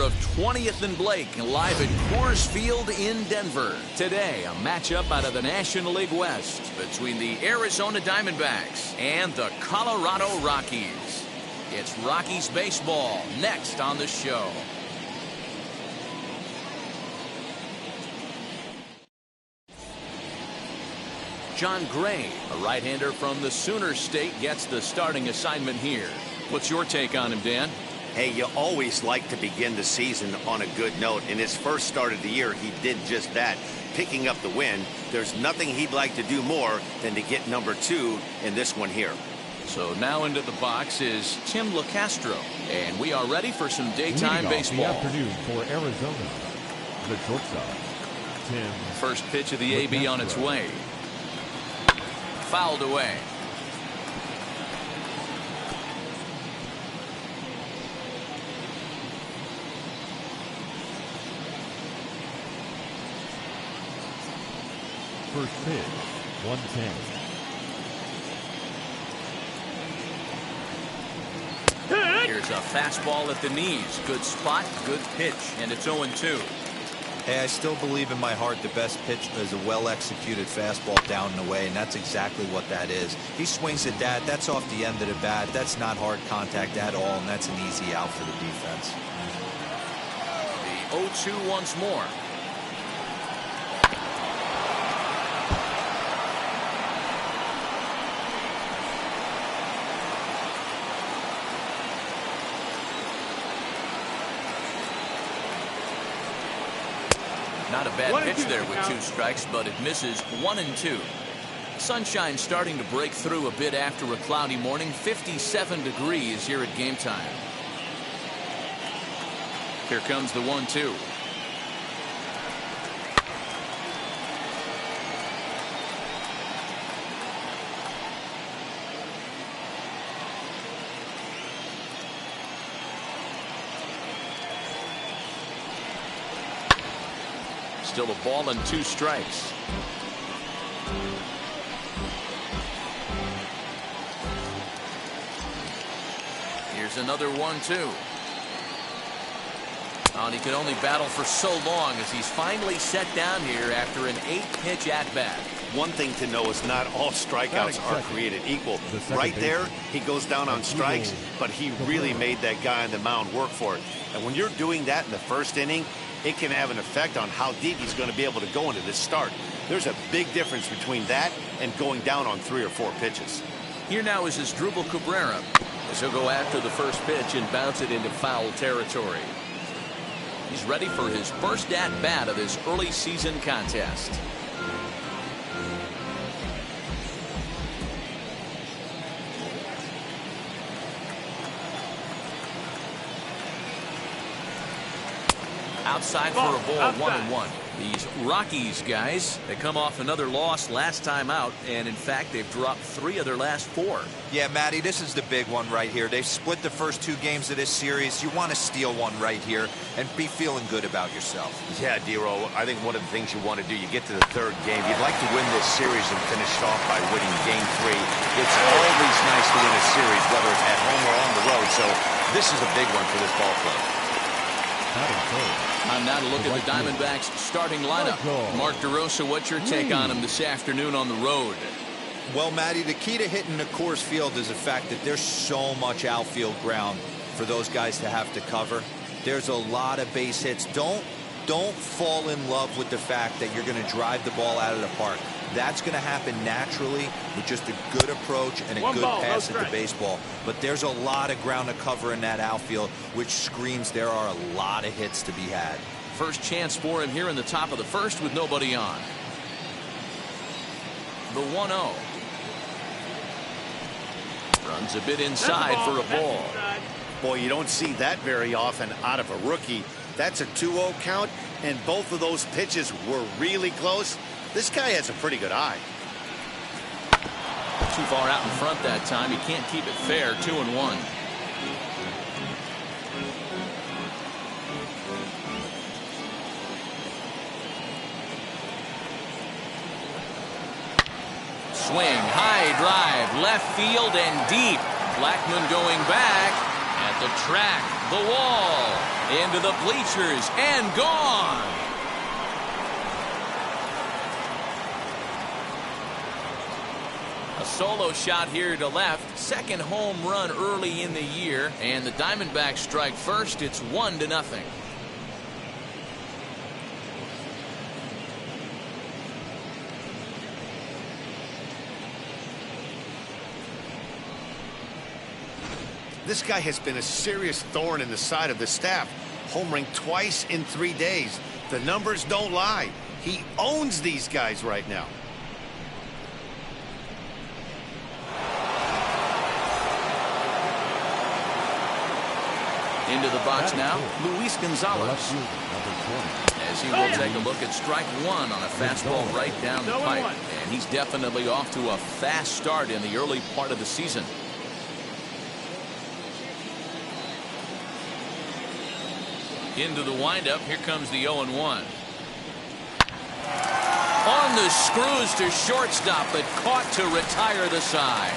of 20th and Blake live at Coors Field in Denver. Today, a matchup out of the National League West between the Arizona Diamondbacks and the Colorado Rockies. It's Rockies baseball next on the show. John Gray, a right-hander from the Sooner State, gets the starting assignment here. What's your take on him, Dan? Hey, you always like to begin the season on a good note. In his first start of the year, he did just that, picking up the win. There's nothing he'd like to do more than to get number 2 in this one here. So now into the box is Tim LaCastro, and we are ready for some daytime baseball. The afternoon for Arizona, the shortstop, Tim. First pitch of the AB on its way. Fouled away. First pitch, 110. Here's a fastball at the knees. Good spot, good pitch, and it's 0-2. Hey, I still believe in my heart the best pitch is a well-executed fastball down and away, and that's exactly what that is. He swings at that. That's off the end of the bat. That's not hard contact at all, and that's an easy out for the defense. The 0-2 once more. Not a bad pitch there with 2 strikes, but it misses 1-2. Sunshine starting to break through a bit after a cloudy morning. 57 degrees here at game time. Here comes the 1-2. Still a ball and 2 strikes. Here's another 1-2. Oh, and he could only battle for so long as he's finally set down here after an 8-pitch at-bat. One thing to know is not all strikeouts are created equal. Right there, he goes down on strikes, but he really made that guy on the mound work for it. And when you're doing that in the first inning, it can have an effect on how deep he's going to be able to go into this start. There's a big difference between that and going down on 3 or 4 pitches. Here now is Asdrubal Cabrera, as he'll go after the first pitch and bounce it into foul territory. He's ready for his first at-bat of this early season contest. Outside for a ball, 1-1. These Rockies guys, they come off another loss last time out, and in fact they've dropped 3 of their last 4. Yeah, Matty, this is the big one right here. They've split the first 2 games of this series. You want to steal one right here and be feeling good about yourself. Yeah, Dero, I think one of the things you want to do, you get to the 3rd game, you'd like to win this series and finish it off by winning game 3. It's always nice to win a series, whether it's at home or on the road, so this is a big one for this ball club. Time now to look at the Diamondbacks starting lineup. Mark DeRosa, what's your take on him this afternoon on the road? Well, Matty, the key to hitting the Coors Field is the fact that there's so much outfield ground for those guys to have to cover. There's a lot of base hits. Don't fall in love with the fact that you're going to drive the ball out of the park. That's going to happen naturally with just a good approach and a good pass at the baseball. But there's a lot of ground to cover in that outfield, which screams there are a lot of hits to be had. First chance for him here in the top of the first with nobody on. The 1-0. Runs a bit inside for a ball. Boy, you don't see that very often out of a rookie. That's a 2-0 count, and both of those pitches were really close. This guy has a pretty good eye. Too far out in front that time. He can't keep it fair. 2-1. Swing, high drive, left field and deep. Blackmon going back at the track. the wall, into the bleachers, and gone. A solo shot here to left. Second home run early in the year. And the Diamondbacks strike first. It's 1-0. This guy has been a serious thorn in the side of the staff. Homering twice in 3 days. The numbers don't lie. He owns these guys right now. Into the box now, Luis Gonzalez. As he will take a look at strike one on a fastball right down the pipe. And he's definitely off to a fast start in the early part of the season. Into the windup, here comes the 0-1. On the screws to shortstop, but caught to retire the side.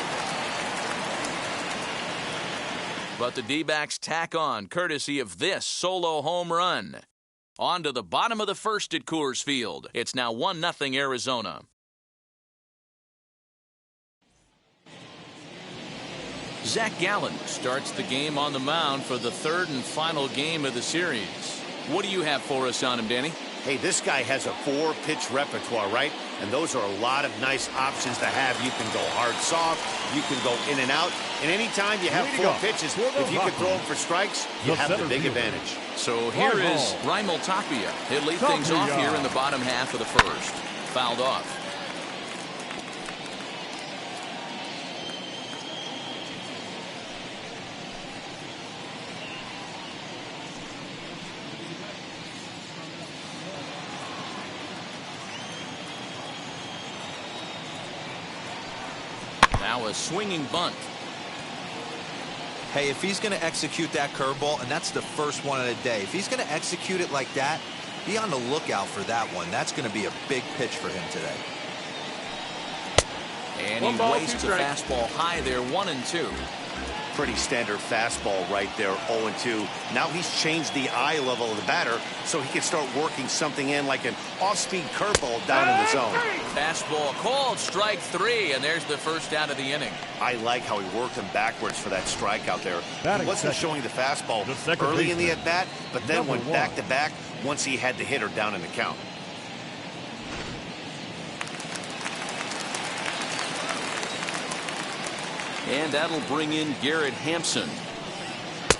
But the D-backs tack on, courtesy of this solo home run. On to the bottom of the first at Coors Field. It's now 1-0 Arizona. Zach Gallen starts the game on the mound for the third and final game of the series. What do you have for us on him, Danny? Hey, this guy has a 4-pitch repertoire, right? And those are a lot of nice options to have. You can go hard, soft. You can go in and out. And anytime you have 4 pitches, if you can throw them for strikes, you have the big advantage. So here is Raimel Tapia. He'll lead things off here in the bottom half of the first. Fouled off. Now a swinging bunt. Hey, if he's going to execute that curveball, and that's the first one of the day, if he's going to execute it like that, be on the lookout for that one. That's going to be a big pitch for him today. And he wastes a fastball high there, 1-2. Pretty standard fastball right there, 0-2. Now he's changed the eye level of the batter so he can start working something in like an off-speed curveball down in the zone. Fastball called, strike 3, and there's the first out of the inning. I like how he worked him backwards for that strikeout there. He wasn't showing the fastball early in the at-bat, but then went back-to-back once he had the hitter down in the count. And that'll bring in Garrett Hampson.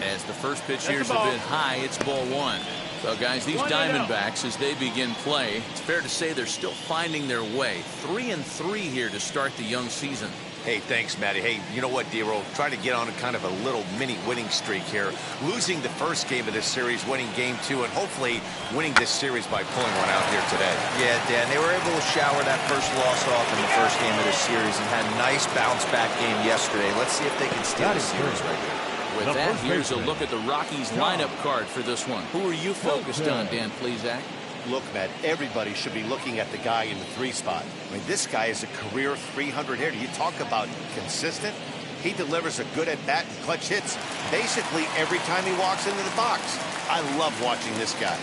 As the first pitch here's a bit high, it's ball 1. So, guys, these Diamondbacks, as they begin play, it's fair to say they're still finding their way. 3-3 here to start the young season. Hey, thanks, Matty. Hey, you know what, D-Roll? Try to get on a kind of a little mini winning streak here. Losing the first game of this series, winning game 2, and hopefully winning this series by pulling one out here today. Yeah, Dan, they were able to shower that first loss off in the first game of this series and had a nice bounce-back game yesterday. Let's see if they can steal the series right here. With that, here's a look at the Rockies lineup card for this one. Who are you focused on, Dan Plesac? Look, Matt, everybody should be looking at the guy in the 3 spot. I mean, this guy is a career 300 hitter. You talk about consistent. He delivers a good at-bat and clutch hits basically every time he walks into the box. I love watching this guy.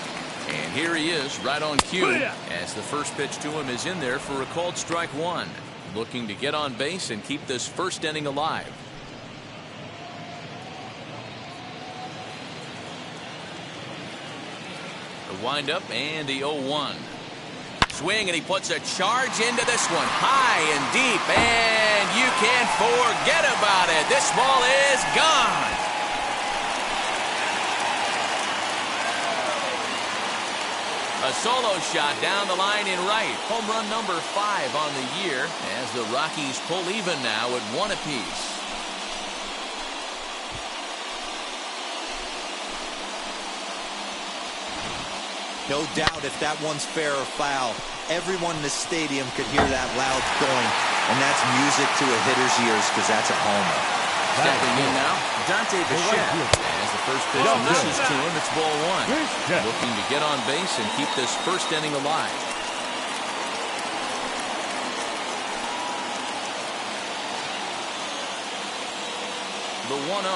And here he is, right on cue, as the first pitch to him is in there for a called strike 1. Looking to get on base and keep this first inning alive. Wind-up and the 0-1. Swing, and he puts a charge into this one. High and deep, and you can't forget about it. This ball is gone. A solo shot down the line in right. Home run number 5 on the year as the Rockies pull even now at 1 apiece. No doubt if that one's fair or foul, everyone in the stadium could hear that loud going, and that's music to a hitter's ears because that's a homer. Stepping in now, Dante Bichette. As the first pitch misses to him, it's ball 1. Looking to get on base and keep this first inning alive. The 1-0.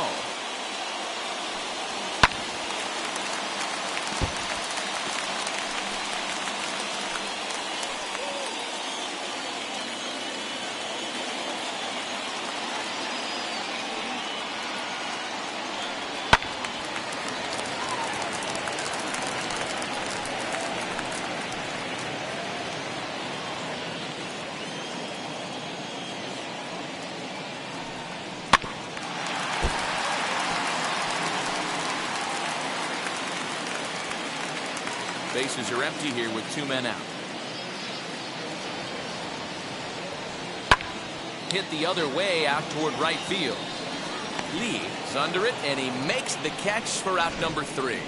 bases are empty here with 2 men out. Hit the other way out toward right field. Lee is under it, and he makes the catch for out number 3.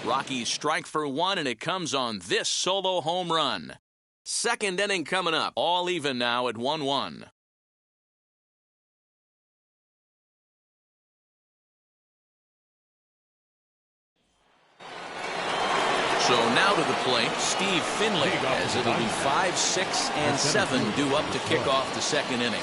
Rockies strike for 1, and it comes on this solo home run. Second inning coming up. All even now at 1-1. So now to the plate, Steve Finley, as it'll be 5, 6, and 7 due up to kick off the second inning.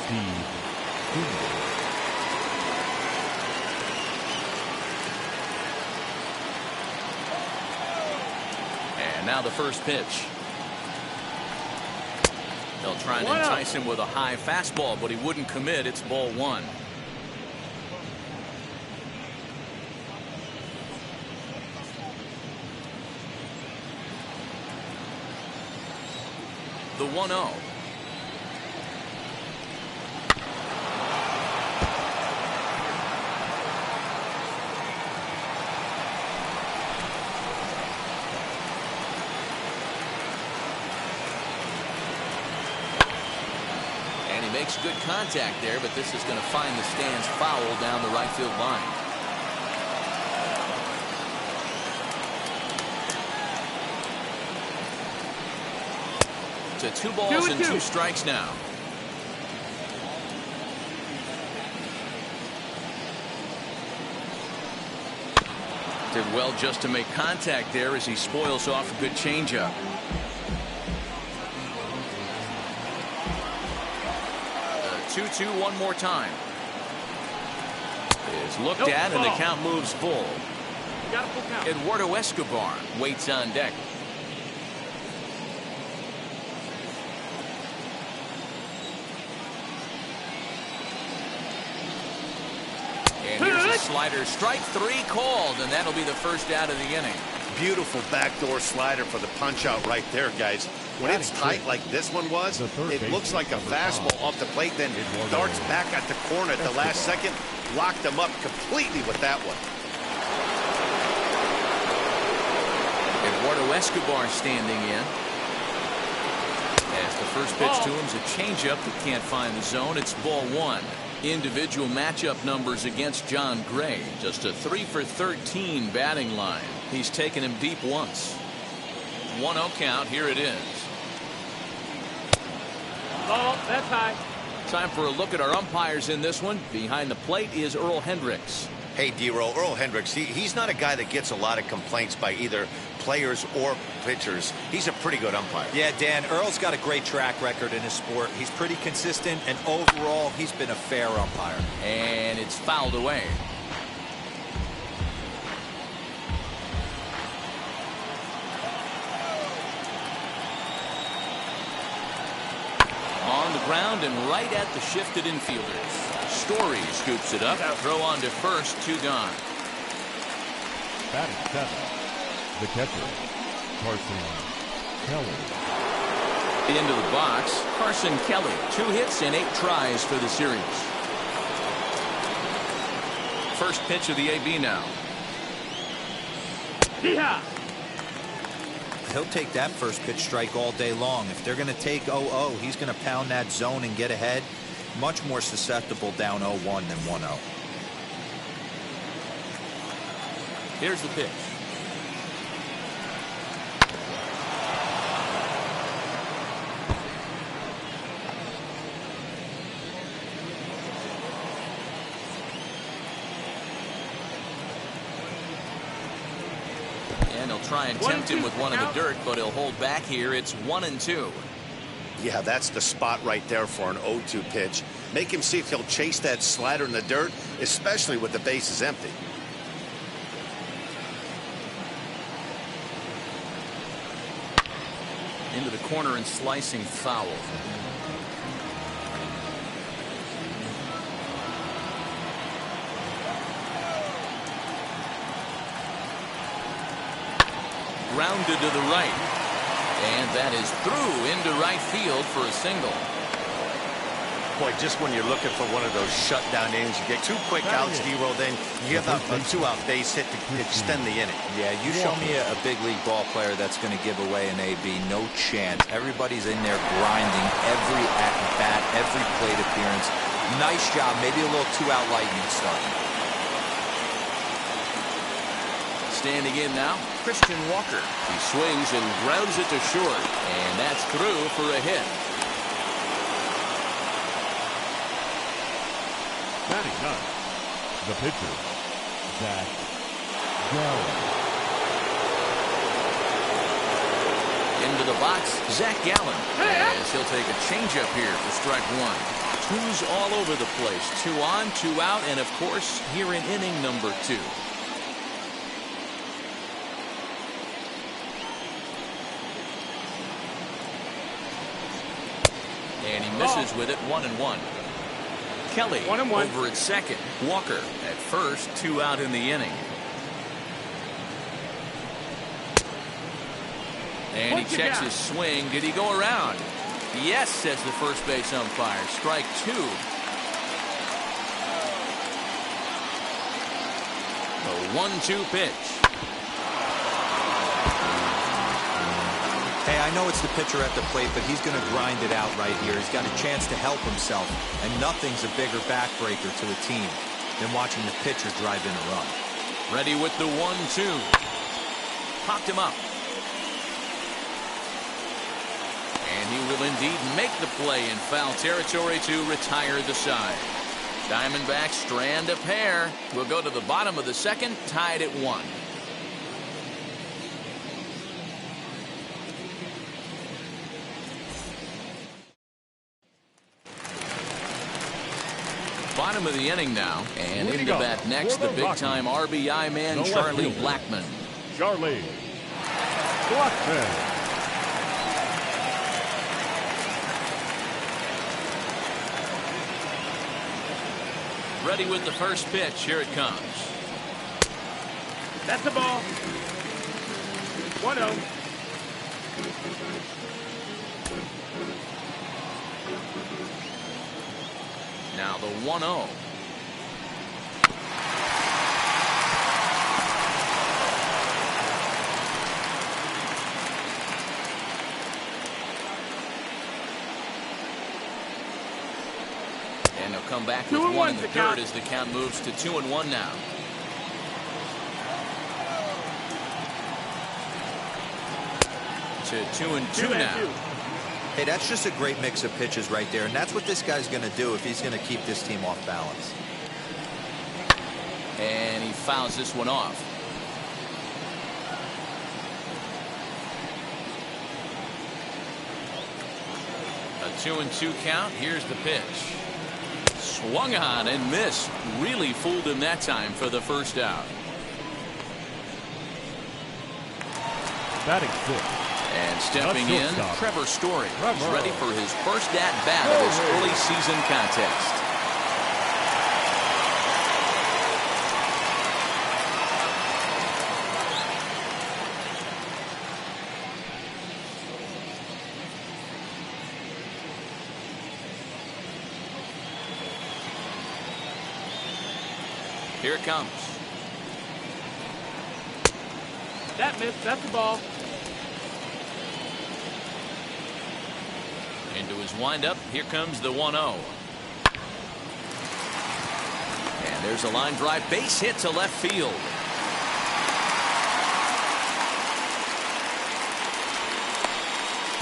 And now the first pitch. They'll try and entice him with a high fastball, but he wouldn't commit. It's ball 1. The 1-0. And he makes good contact there, but this is going to find the stands foul down the right field line. To 2 balls and 2 strikes now. Did well just to make contact there as he spoils off a good changeup. The 2-2 one more time. Is looked at and the count moves full. Eduardo Escobar waits on deck. And here's a slider. Strike 3 called, and that'll be the first out of the inning. Beautiful backdoor slider for the punch out right there, guys. When it's tight like this one was, it looks like a fastball off the plate, then darts back at the corner at the last second. Locked him up completely with that one. Eduardo Escobar standing in. As the first pitch to him is a changeup that can't find the zone. It's ball 1. Individual matchup numbers against John Gray. Just a 3 for 13 batting line. He's taken him deep once. 1-0 count. Here it is. Oh, that's high. Time for a look at our umpires in this one. Behind the plate is Earl Hendricks. Hey, D-Roll, Earl Hendricks, he's not a guy that gets a lot of complaints by either players or pitchers. He's a pretty good umpire. Yeah, Dan, Earl's got a great track record in his sport. He's pretty consistent, and overall, he's been a fair umpire. And it's fouled away. On the ground and right at the shifted infielders. Story scoops it up. Throw on to first. 2 gone. Batting 7. The catcher, Carson Kelly. Into the box, Carson Kelly. 2 hits and 8 tries for the series. First pitch of the AB now. Yeah. He'll take that first pitch strike all day long. If they're going to take 0-0, he's going to pound that zone and get ahead. Much more susceptible down 0-1 than 1-0. Here's the pitch. And he'll try and tempt him with one in the dirt, but he'll hold back here. It's 1-2. Yeah, that's the spot right there for an 0-2 pitch. Make him see if he'll chase that slider in the dirt, especially with the bases empty. Into the corner and slicing foul. Grounded to the right. And that is through into right field for a single. Boy, just when you're looking for one of those shutdown innings, you get 2 quick outs, D-Roll, then You have a two-out base hit to extend the inning. Yeah, you show me a big league ball player that's going to give away an AB. No chance. Everybody's in there grinding every at-bat, every plate appearance. Nice job. Maybe a little two-out lightning start. Standing in now, Christian Walker. He swings and grounds it to short, and that's through for a hit. Batting ninth, the pitcher, Zach Gallen. Into the box, Zach Gallen. As he'll take a changeup here for strike one. Twos all over the place. 2 on, 2 out, and of course, here in inning number 2. And he misses with it, 1-1. Kelly 1-1. over at second. Walker at first, 2 out in the inning. And he checks his swing. Did he go around? Yes, says the first base umpire. Strike 2. A 1-2 pitch. Hey, I know it's the pitcher at the plate, but he's going to grind it out right here. He's got a chance to help himself, and nothing's a bigger backbreaker to a team than watching the pitcher drive in a run. Ready with the 1-2. Popped him up. And he will indeed make the play in foul territory to retire the side. Diamondbacks strand a pair. We'll go to the bottom of the second, tied at 1. Bottom of the inning now, and into bat next, the big-time RBI man, Charlie Blackmon. Charlie Blackmon. Ready with the first pitch. Here it comes. That's the ball. 1-0. Now the 1-0. And he'll come back with 1 in the dirt as the count moves to 2-1 now. To 2-2 now. Hey, that's just a great mix of pitches right there, and that's what this guy's going to do if he's going to keep this team off balance. And he fouls this one off. A 2-2 count. Here's the pitch. Swung on and missed. Really fooled him that time for the first out. Batting fifth. And stepping in, Trevor Story. He's ready for his first at-bat of this early season contest. Here it comes. That missed. That's the ball. Into his windup. Here comes the 1-0. And there's a line drive base hit to left field.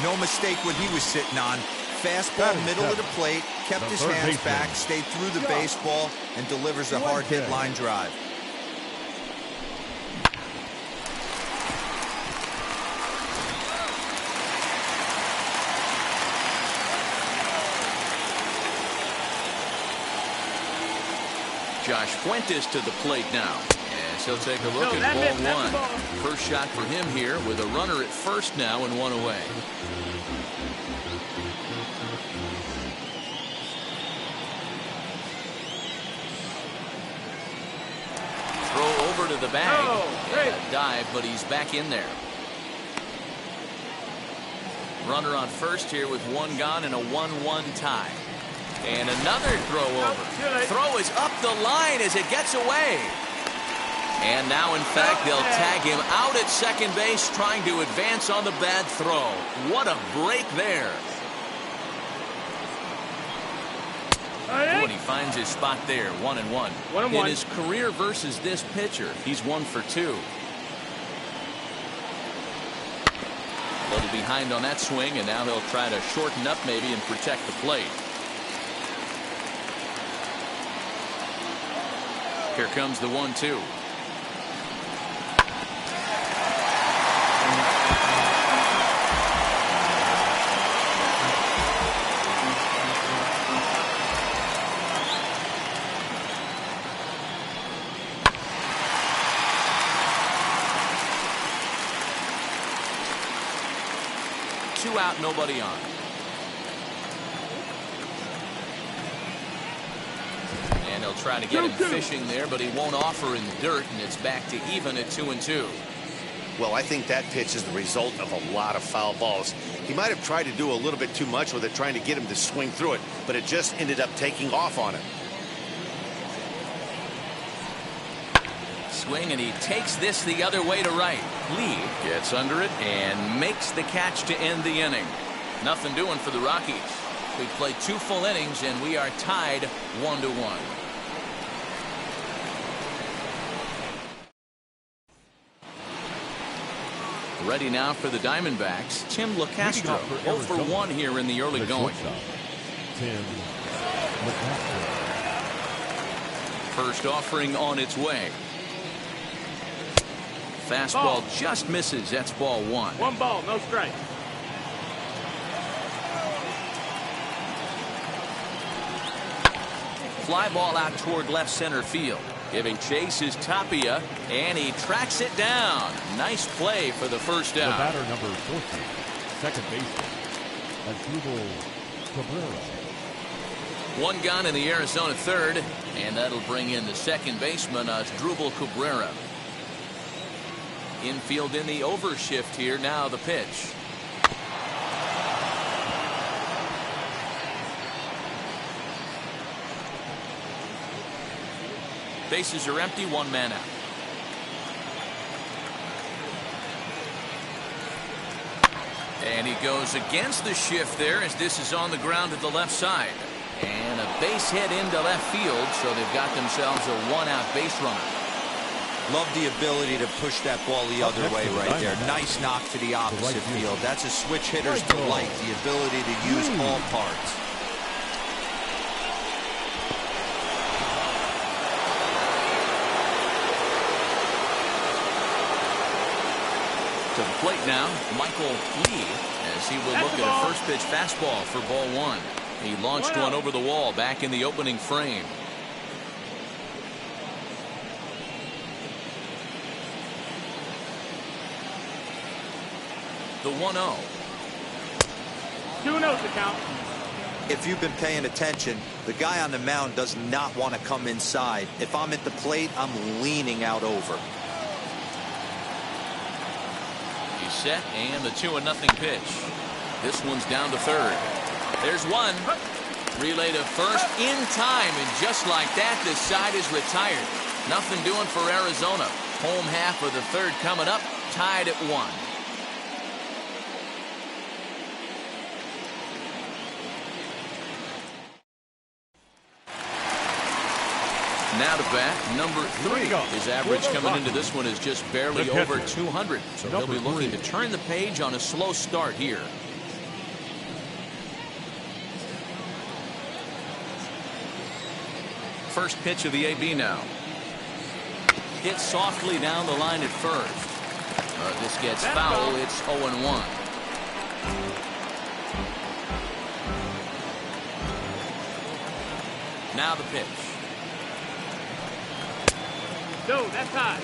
No mistake what he was sitting on. Fastball middle of the plate, kept his hands back, stayed through the baseball, and delivers a hard hit line drive. Josh Fuentes to the plate now. As he'll take a look at ball 1. First shot for him here with a runner at first now and 1 away. Throw over to the bag. A dive, but he's back in there. Runner on first here with 1 gone and a 1-1 tie. And another throw over. Throw is up the line as it gets away. And now, in fact, they'll tag him out at second base, trying to advance on the bad throw. What a break there. When he finds his spot there, 1-1. In his career versus this pitcher, he's 1 for 2. A little behind on that swing, and now he'll try to shorten up maybe and protect the plate. Here comes the 1-2. Two out, nobody on. And he'll try to get him fishing there, but he won't offer in the dirt, and it's back to even at 2-2. Well, I think that pitch is the result of a lot of foul balls. He might have tried to do a little bit too much with it, trying to get him to swing through it, but it just ended up taking off on him. Swing, and he takes this the other way to right. Lee gets under it and makes the catch to end the inning. Nothing doing for the Rockies. We've played 2 full innings, and we are tied 1-1. Ready now for the Diamondbacks. Tim LeCastro, 0 for 1 here in the early going. First offering on its way. Fastball just misses. That's ball 1. 1 ball, no strike. Fly ball out toward left center field. Giving chase is Tapia, and he tracks it down. Nice play for the first out. The batter number 14, second baseman, Asdrubal Cabrera. 1 gone in the Arizona third, and that'll bring in the second baseman, Asdrubal Cabrera. Infield in the overshift here. Now the pitch. Bases are empty, 1 man out. And he goes against the shift there as this is on the ground at the left side. And a base hit into left field, so they've got themselves a 1-out base runner. Love the ability to push that ball the other way right there. Nice knock to the opposite field. That's a switch hitter's delight, the ability to use all parts. To the plate now, Michael Lee, as he will look at a first pitch fastball for ball 1. He launched one over the wall back in the opening frame. The 1-0. 2-0 the count. If you've been paying attention, the guy on the mound does not want to come inside. If I'm at the plate, I'm leaning out over. He's set, and the 2-0 pitch. This one's down to third. There's one. Relay to first in time, and just like that, this side is retired. Nothing doing for Arizona. Home half of the third coming up, tied at 1. Now to bat, number 3. His average coming into this one is just barely over 200. So he'll be looking to turn the page on a slow start here. First pitch of the AB now. Hit softly down the line at first. This gets foul. It's 0-1. Now the pitch. No, that's high.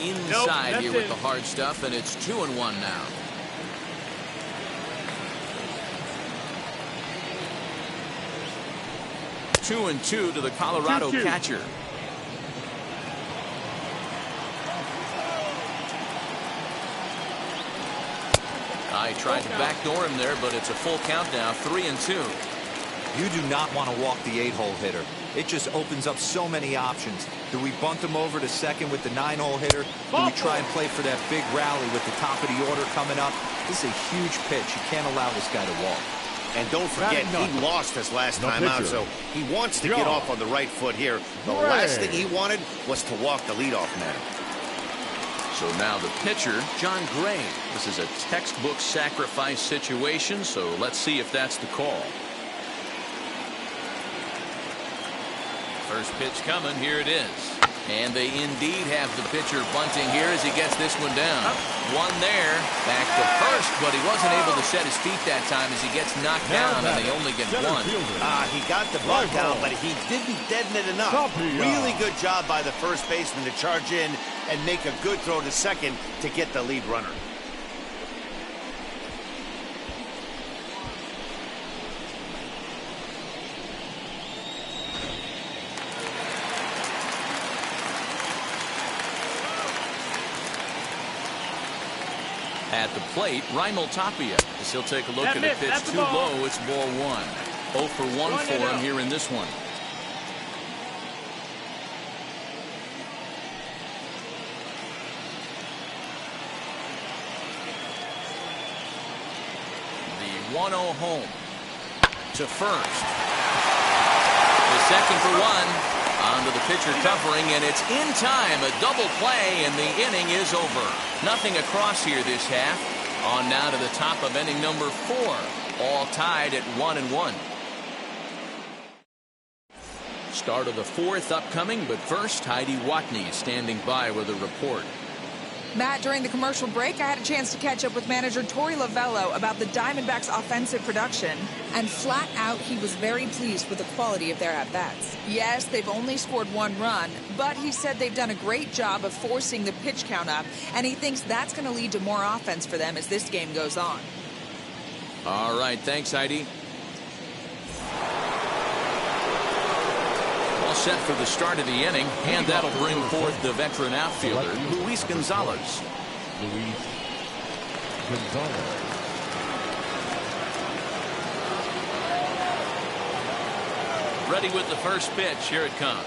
Inside here with the hard stuff, and it's 2-1 now. Two and 2 to the Colorado catcher. He tried to backdoor him there, but it's a full count now, 3-2. You do not want to walk the 8-hole hitter. It just opens up so many options. Do we bunt him over to second with the 9-hole hitter? Do we try and play for that big rally with the top of the order coming up? This is a huge pitch. You can't allow this guy to walk. And don't forget, he lost his last time out, so he wants to get off on the right foot here. The last thing he wanted was to walk the leadoff man. So now the pitcher, John Gray. This is a textbook sacrifice situation, so let's see if that's the call. First pitch coming, here it is. And they indeed have the pitcher bunting here as he gets this one down. One there, back to first, but he wasn't able to set his feet that time as he gets knocked down, and they only get one. He got the bunt down, but he didn't deaden it enough. Really good job by the first baseman to charge in and make a good throw to second to get the lead runner. At the plate, Raimel Tapia, as he'll take a look at a pitch too low. It's ball one. 0 for 1 for him here in this one. The 1-0 home to first. The second for 1. Onto the pitcher covering, and it's in time. A double play, and the inning is over. Nothing across here this half. On now to the top of inning number 4. All tied at 1-1. Start of the 4th upcoming, but first, Heidi Watney standing by with a report. Matt, during the commercial break, I had a chance to catch up with manager Torey Lovello about the Diamondbacks' offensive production. And flat out, he was very pleased with the quality of their at-bats. Yes, they've only scored 1 run, but he said they've done a great job of forcing the pitch count up, and he thinks that's going to lead to more offense for them as this game goes on. All right, thanks, Heidi. All set for the start of the inning, and that'll bring forth the veteran outfielder, Luis Gonzalez. Luis Gonzalez. Ready with the first pitch. Here it comes.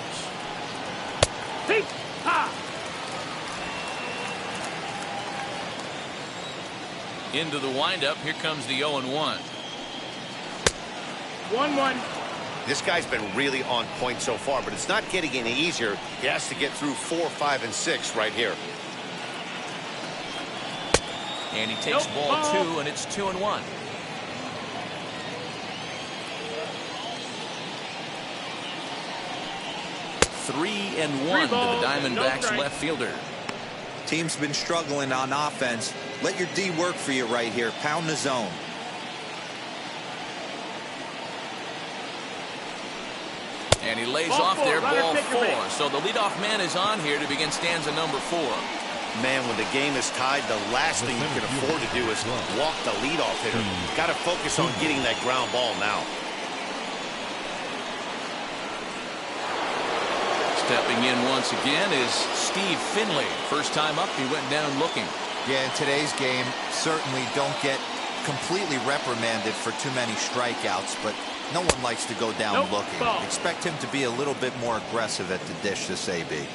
Deep. Ha! Into the windup. Here comes the 0-1. 1-1. This guy's been really on point so far, but it's not getting any easier. He has to get through 4, 5, and 6 right here. And he takes ball 2, and it's 2-1. Three and 1 to the Diamondbacks left fielder. Team's been struggling on offense. Let your D work for you right here. Pound the zone. And he lays off there, ball 4. So the leadoff man is on here to begin stanza number 4. Man, when the game is tied, the last thing you can afford to do is walk the leadoff hitter. Got to focus on getting that ground ball now. Stepping in once again is Steve Finley. First time up, he went down looking. Yeah, in today's game, certainly don't get completely reprimanded for too many strikeouts, but no one likes to go down looking. Expect him to be a little bit more aggressive at the dish this AB.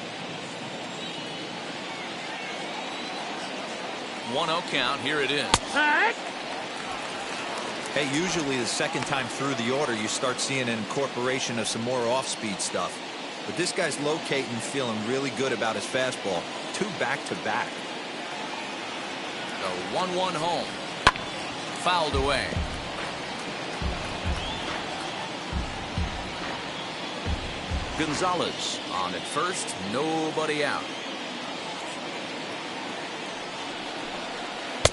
1-0 count. Here it is. Hey, usually the second time through the order, you start seeing an incorporation of some more off-speed stuff. But this guy's locating, feeling really good about his fastball. 2 back-to-back. The 1-1 home. Fouled away. Gonzalez on at first, nobody out.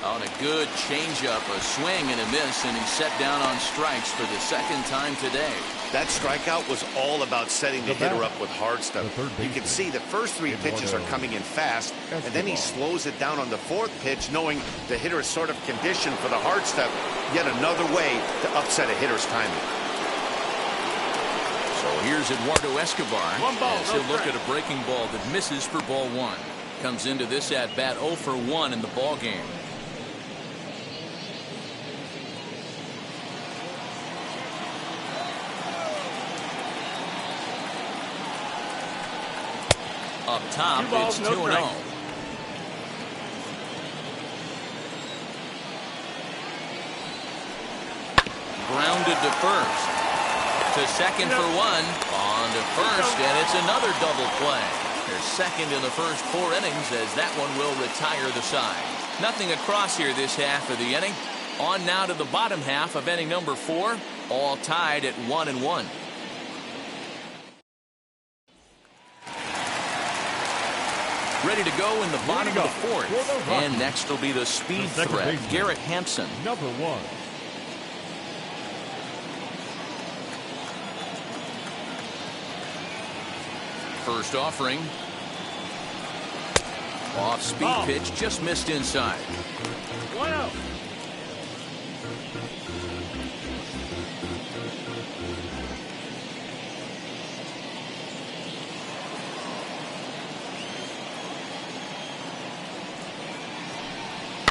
On a good changeup, a swing and a miss, and he's set down on strikes for the second time today. That strikeout was all about setting the hitter up with hard stuff. You can see the first 3 pitches are coming in fast, and then he slows it down on the 4th pitch, knowing the hitter is sort of conditioned for the hard stuff. Yet another way to upset a hitter's timing. So here's Eduardo Escobar as he'll look at a breaking ball that misses for ball 1. Comes into this at bat 0 for 1 in the ball game. Up top, 2 balls, it's no 2-0. strikes. Grounded to first. To second for one. On to first, and it's another double play. They're second in the first 4 innings as that one will retire the side. Nothing across here this half of the inning. On now to the bottom half of inning number 4. All tied at 1-1. Ready to go in the bottom of the 4th. And next will be the speed threat, Garrett Hampson. Number 1. First offering. Off speed pitch, just missed inside. 1-0.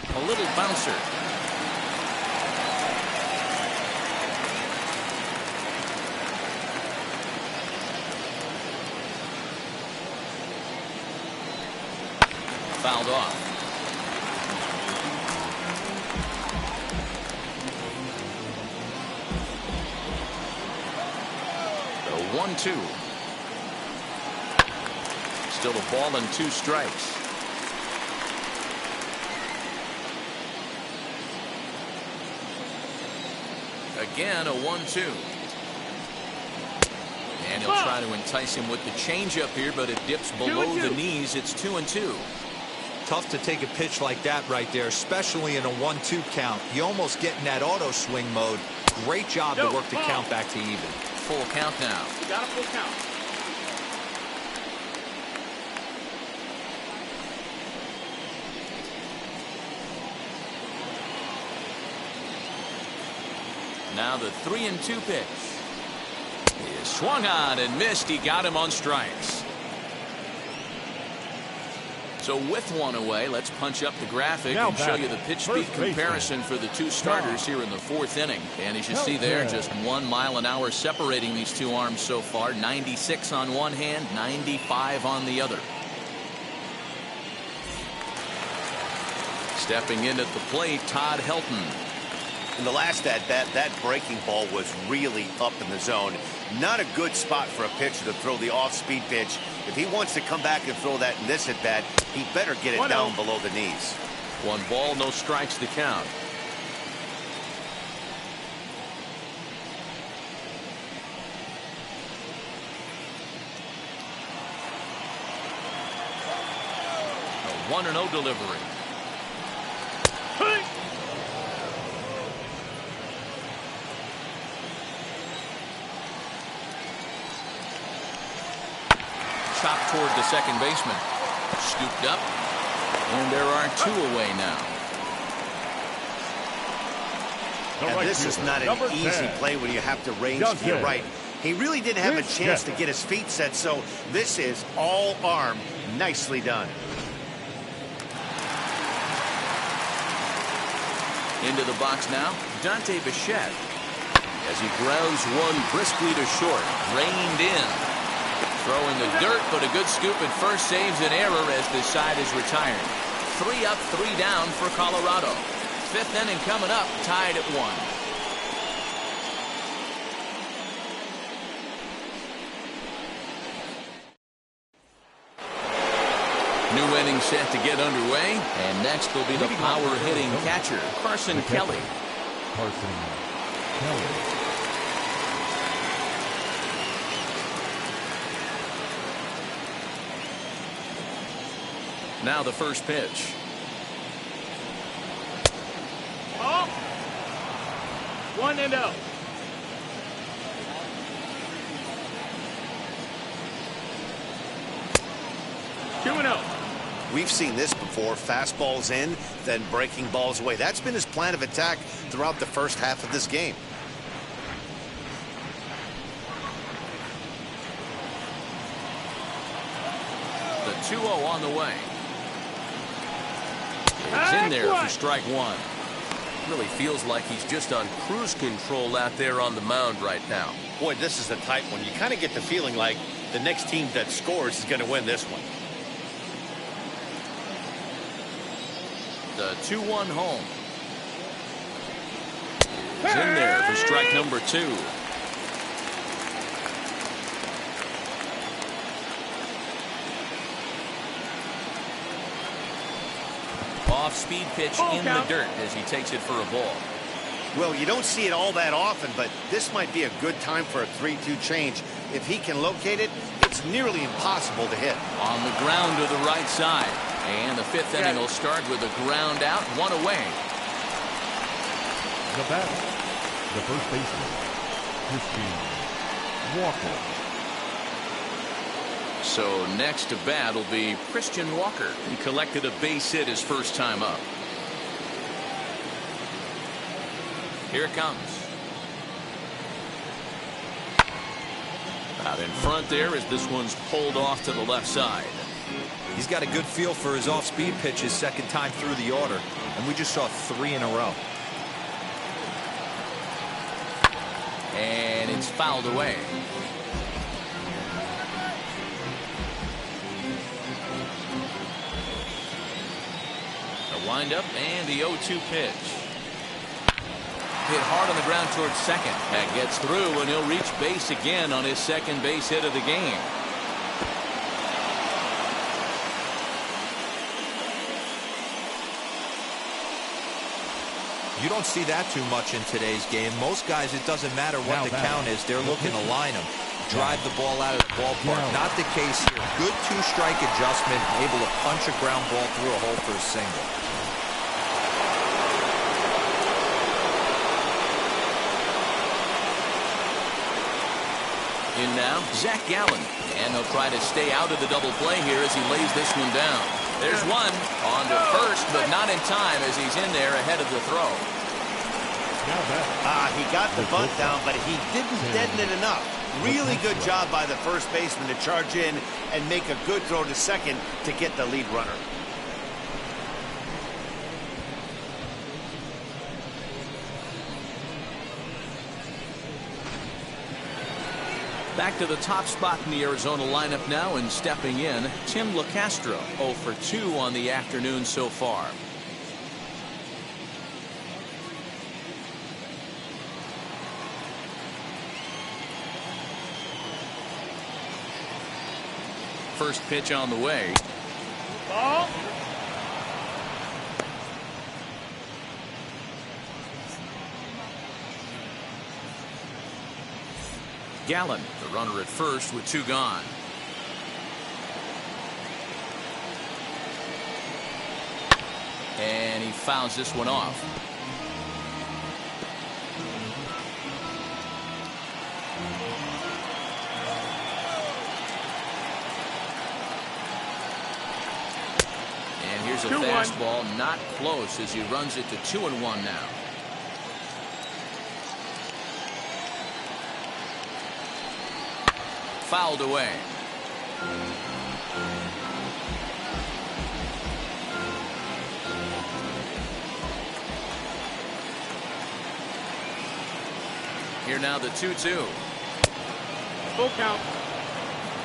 A little bouncer. Fouled off. The 1-2. Still a ball and 2 strikes. Again, a 1-2. And he'll try to entice him with the changeup here, but it dips below the knees. It's 2-2. Tough to take a pitch like that right there, especially in a 1-2 count. You almost get in that auto swing mode. Great job to work the count back to even. Full count now. You got a full count. Now the 3-2 pitch. He is swung on and missed. He got him on strikes. So with one away, let's punch up the graphic and show you the pitch speed comparison for the 2 starters here in the 4th inning. And as you see there, just 1 mile an hour separating these 2 arms so far. 96 on one hand, 95 on the other. Stepping in at the plate, Todd Helton. In the last at-bat, that breaking ball was really up in the zone. Not a good spot for a pitcher to throw the off-speed pitch. If he wants to come back and throw that in this at-bat, he better get it down below the knees. 1 ball, no strikes to count. A 1-0 delivery. Chopped toward the second baseman. Scooped up. And there are 2 away now. And this is not an easy play when you have to range to your right. He really didn't have a chance to get his feet set, so this is all arm. Nicely done. Into the box now, Dante Bichette. As he grounds one briskly to short. Reined in. Throwing the dirt, but a good scoop at first saves an error as this side is retired. 3 up, 3 down for Colorado. 5th inning coming up, tied at 1. New inning set to get underway, and next will be the power-hitting catcher, Carson Kelly. Carson Kelly. Now the first pitch. Oh. 1-0. We've seen this before. Fastballs in, then breaking balls away. That's been his plan of attack throughout the first half of this game. The 2-0 on the way. It's in there for strike 1. Really feels like he's just on cruise control out there on the mound right now. Boy, this is a tight one. You kind of get the feeling like the next team that scores is going to win this one. The 2-1 home. He's in there for strike number 2. Off-speed pitch in the dirt as he takes it for a ball. Well, you don't see it all that often, but this might be a good time for a 3-2 change. If he can locate it, it's nearly impossible to hit. On the ground to the right side. And the 5th inning will start with a ground out, 1 away. The batter, the first baseman, Christian Walker. So next to bat will be Christian Walker. He collected a base hit his first time up. Here it comes. Out in front there as this one's pulled off to the left side. He's got a good feel for his off-speed pitch his second time through the order, and we just saw 3 in a row. And it's fouled away. A windup and the 0-2 pitch. Hit hard on the ground towards second. That gets through, and he'll reach base again on his second base hit of the game. You don't see that too much in today's game. Most guys, it doesn't matter what the count is. They're looking to line them, drive the ball out of the ballpark. Not the case here. Good 2-strike adjustment, able to punch a ground ball through a hole for a single. In now, Zach Gallen. And he'll try to stay out of the double play here as he lays this one down. There's one on to first, but not in time as he's in there ahead of the throw. He got the bunt down, but he didn't deaden it enough. Really good job by the first baseman to charge in and make a good throw to second to get the lead runner. Back to the top spot in the Arizona lineup now, and stepping in, Tim LaCastro, 0 for 2 on the afternoon so far. First pitch on the way. Ball. Gallen, the runner at first with 2 gone. And he fouls this one off. And here's a fastball, not close as he runs it to 2-1 now. Fouled away. Here now the 2-2. Full count.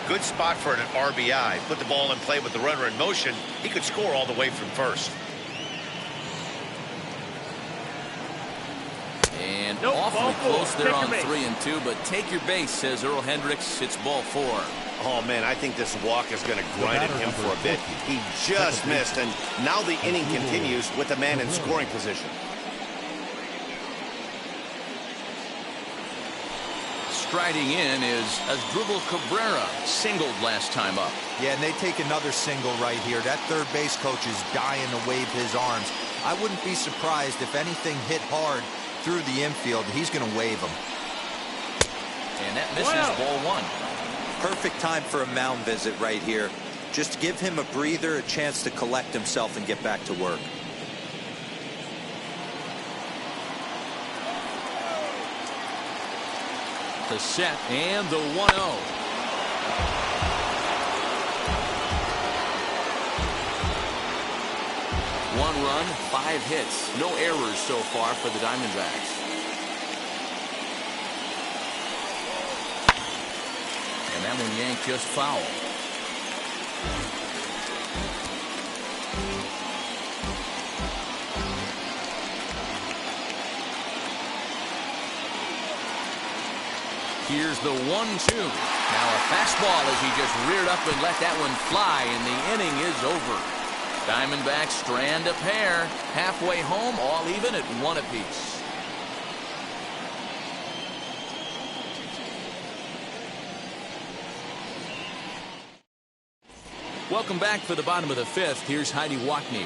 Good spot for an RBI. Put the ball in play with the runner in motion. He could score all the way from first. And Nope, awfully ball close 4. there Take on your base. 3 and 2, but take your base, says Earl Hendricks. It's ball 4. Oh, man, I think this walk is going to grind at him for a bit. He just missed, and now the inning continues with the man in scoring position. Striding in is Asdrubal Cabrera, singled last time up. Yeah, and they take another single right here. That third base coach is dying to wave his arms. I wouldn't be surprised if anything hit hard through the infield. He's going to wave them. And that misses ball 1. Perfect time for a mound visit right here. Just give him a breather, a chance to collect himself and get back to work. The set and the 1-0. 1 run, 5 hits. No errors so far for the Diamondbacks. And that one yanked just foul. Here's the 1-2. Now a fastball as he just reared up and let that one fly, and the inning is over. Diamondbacks strand a pair. Halfway home, all even at 1 apiece. Welcome back for the bottom of the 5th. Here's Heidi Wackney.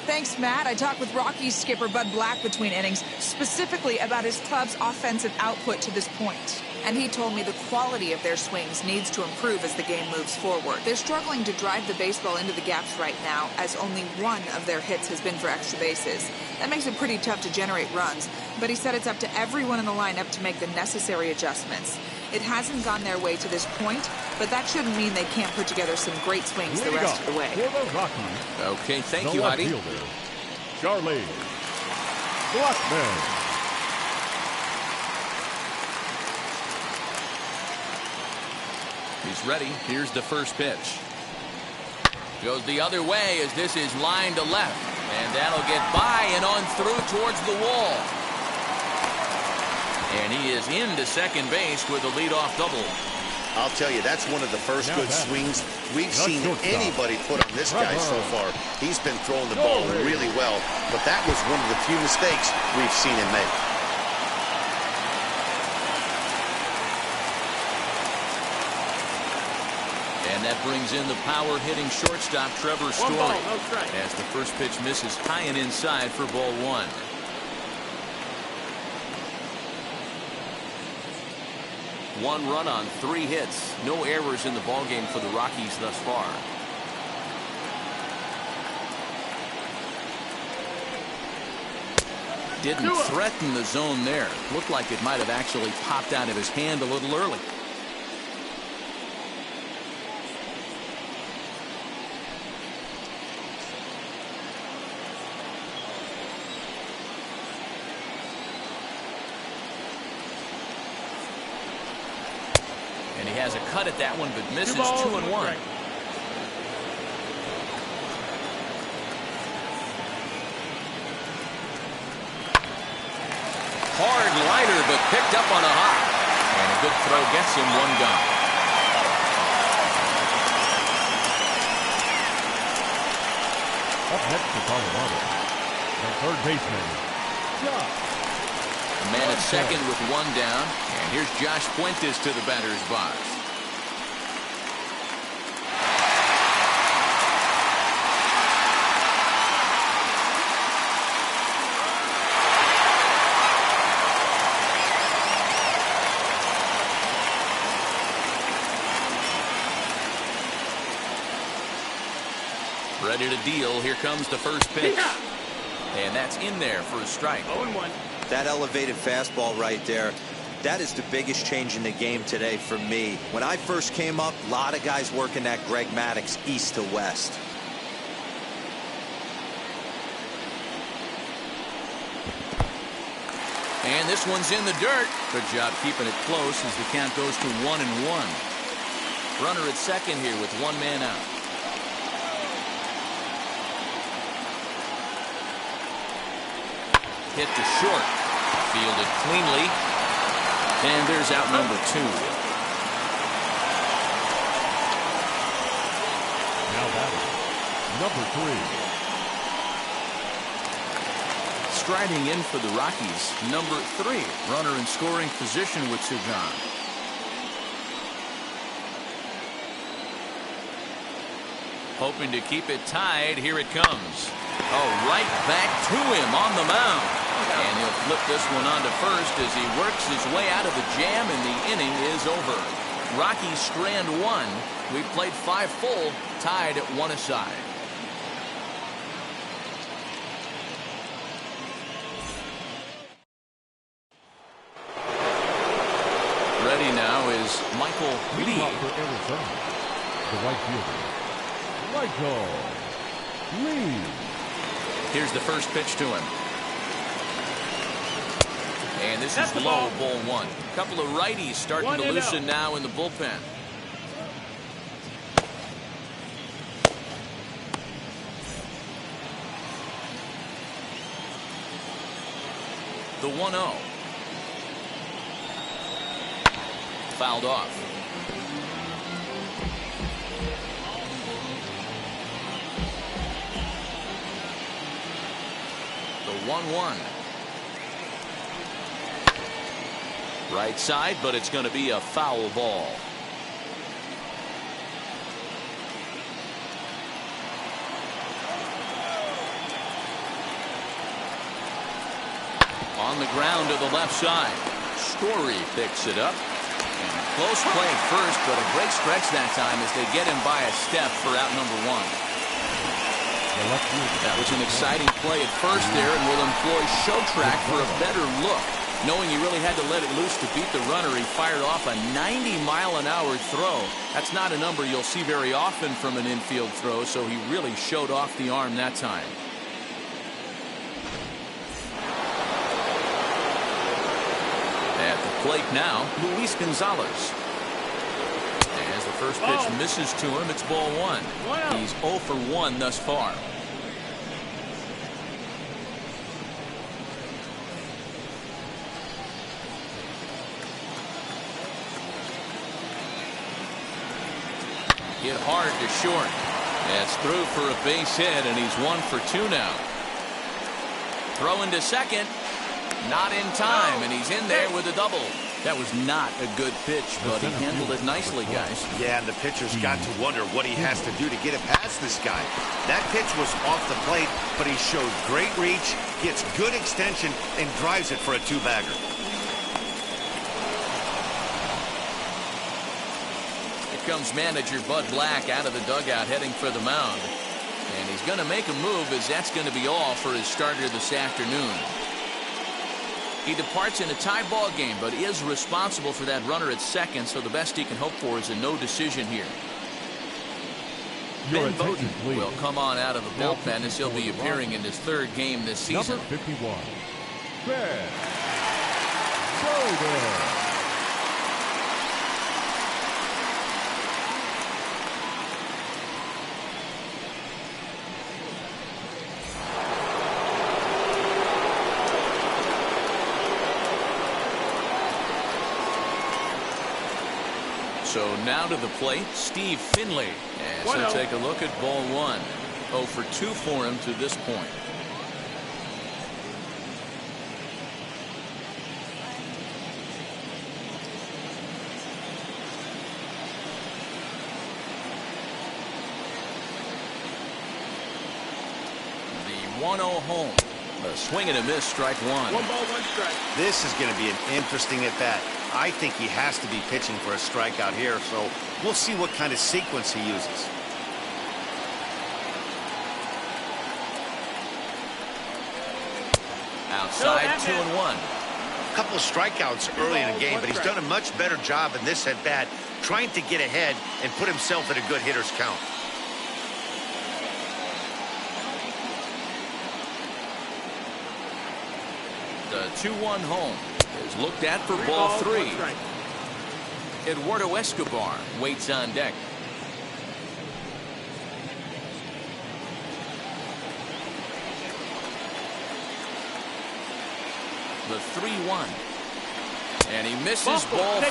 Thanks, Matt. I talked with Rockies skipper Bud Black between innings, specifically about his club's offensive output to this point. And he told me the quality of their swings needs to improve as the game moves forward. They're struggling to drive the baseball into the gaps right now, as only one of their hits has been for extra bases. That makes it pretty tough to generate runs, but he said it's up to everyone in the lineup to make the necessary adjustments. It hasn't gone their way to this point, but that shouldn't mean they can't put together some great swings the rest of the way. For the Rockies. Okay, thank you, Heidi. Charlie Blackman. He's ready. Here's the first pitch. Goes the other way as this is line to left. And that'll get by and on through towards the wall. And he is into second base with a leadoff double. I'll tell you, that's one of the first good swings we've seen anybody put on this guy so far. He's been throwing the ball really well, but that was one of the few mistakes we've seen him make. And that brings in the power-hitting shortstop, Trevor Story. 1 ball, no strike. As the first pitch misses high and inside for ball 1. One run on 3 hits. No errors in the ballgame for the Rockies thus far. Didn't threaten the zone there. Looked like it might have actually popped out of his hand a little early. And he has a cut at that one, but misses 2-1. Hard liner, but picked up on a hop. And a good throw gets him 1 gone. Up next for Colorado, the third baseman, Josh. A man at second with 1 down. And here's Josh Fuentes to the batter's box. Ready to deal. Here comes the first pitch. And that's in there for a strike. 0-1. That elevated fastball right there, that is the biggest change in the game today for me. When I first came up, a lot of guys working that Greg Maddux east to west. And this one's in the dirt. Good job keeping it close as the count goes to 1-1. Runner at second here with 1 man out. Hit to short. Fielded cleanly. And there's out number 2. Now batting, number 3. Striding in for the Rockies, number 3. Runner in scoring position with Sugan. Hoping to keep it tied. Here it comes. Oh, right back to him on the mound. And he'll flip this one onto first as he works his way out of the jam, and the inning is over. Rockies strand 1. We've played 5 full, tied at 1 aside. Ready now is Michael Lee. For Arizona, the right fielder, Michael Lee. Here's the first pitch to him. And this is low, ball 1. A couple of righties starting to loosen now in the bullpen. The 1-0. fouled off. The 1-1. Right side, but it's going to be a foul ball. On the ground to the left side. Story picks it up. And close play at first, but a great stretch that time as they get him by a step for out number 1. That was an exciting play at first there, and will employ show track for a better look. Knowing he really had to let it loose to beat the runner, he fired off a 90-mile-an-hour throw. That's not a number you'll see very often from an infield throw, so he really showed off the arm that time. At the plate now, Luis Gonzalez. As the first pitch misses to him, it's ball 1. He's 0 for 1 thus far. Hit hard to short. That's through for a base hit, and he's 1 for 2 now. Throw into second. Not in time, and he's in there with a double. That was not a good pitch, but he handled it nicely, guys. Yeah, and the pitcher's got to wonder what he has to do to get it past this guy. That pitch was off the plate, but he showed great reach, gets good extension, and drives it for a 2-bagger. Here comes manager Bud Black out of the dugout heading for the mound. And he's going to make a move, as that's going to be all for his starter this afternoon. He departs in a tie ball game, but is responsible for that runner at second, so the best he can hope for is a no decision here. Ben Bowden will come on out of the bullpen as he'll be appearing in his 3rd game this season. Number 51, Ben Bowden. So now to the plate, Steve Finley. As he'll take a look at ball 1. 0 for 2 for him to this point. The 1-0 home. A swing and a miss, strike 1. 1 ball, 1 strike. This is going to be an interesting at-bat. I think he has to be pitching for a strikeout here, so we'll see what kind of sequence he uses. Outside, 2-1. A couple of strikeouts early in the game, but he's done a much better job in this at-bat trying to get ahead and put himself in a good hitter's count. The 2-1 home is looked at for ball 3. Eduardo Escobar waits on deck. The 3-1. And he misses ball 4.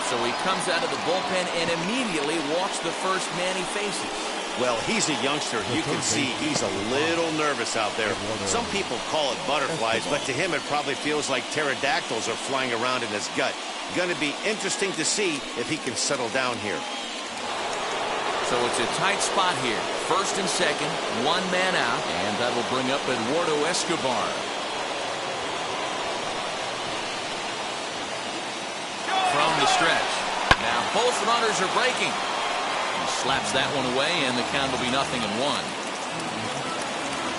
So he comes out of the bullpen and immediately walks the first man he faces. Well, he's a youngster. You can see he's a little nervous out there. Some people call it butterflies, but to him it probably feels like pterodactyls are flying around in his gut. Going to be interesting to see if he can settle down here. So it's a tight spot here. First and second, 1 man out, and that'll bring up Eduardo Escobar. From the stretch. Now both runners are breaking. He slaps that one away, and the count will be 0-1.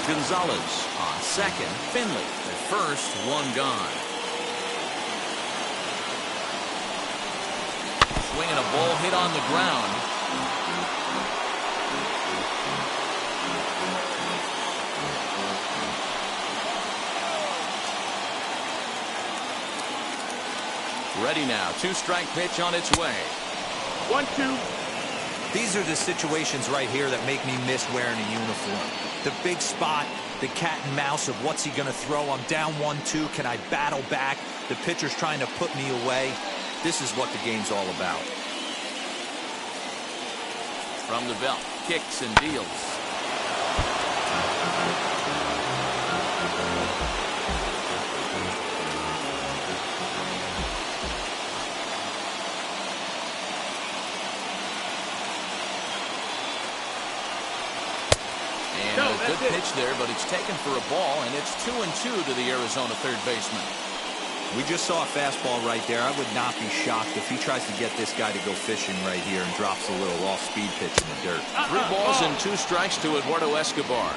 Gonzalez on second. Finley at first. 1 gone. Swinging a ball hit on the ground. Ready now. 2-strike pitch on its way. 1-2. These are the situations right here that make me miss wearing a uniform. The big spot, the cat and mouse of what's he going to throw. I'm down 1-2. Can I battle back? The pitcher's trying to put me away. This is what the game's all about. From the belt, kicks and deals. And a good pitch there, but it's taken for a ball, and it's 2-2 to the Arizona third baseman. We just saw a fastball right there. I would not be shocked if he tries to get this guy to go fishing right here and drops a little off-speed pitch in the dirt. 3 balls and 2 strikes to Eduardo Escobar.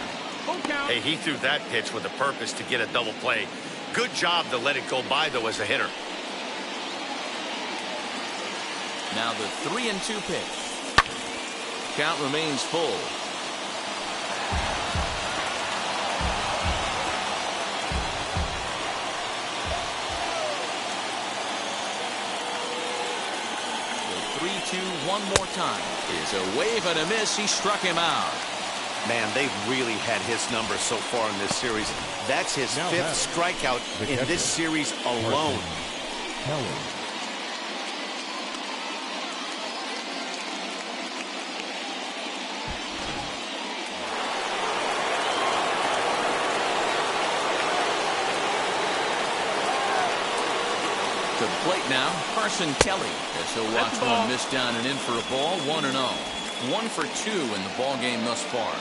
Hey, he threw that pitch with a purpose to get a double play. Good job to let it go by, though, as a hitter. Now the 3-2 pitch. Count remains full. The 3-2 one more time is a wave and a miss. He struck him out. Man, they've really had his number so far in this series. That's his 5th strikeout in this series alone. To the plate now, Carson Kelly, as he'll watch one miss down and in for a ball. 1-0. 1 for 2 in the ball game thus far.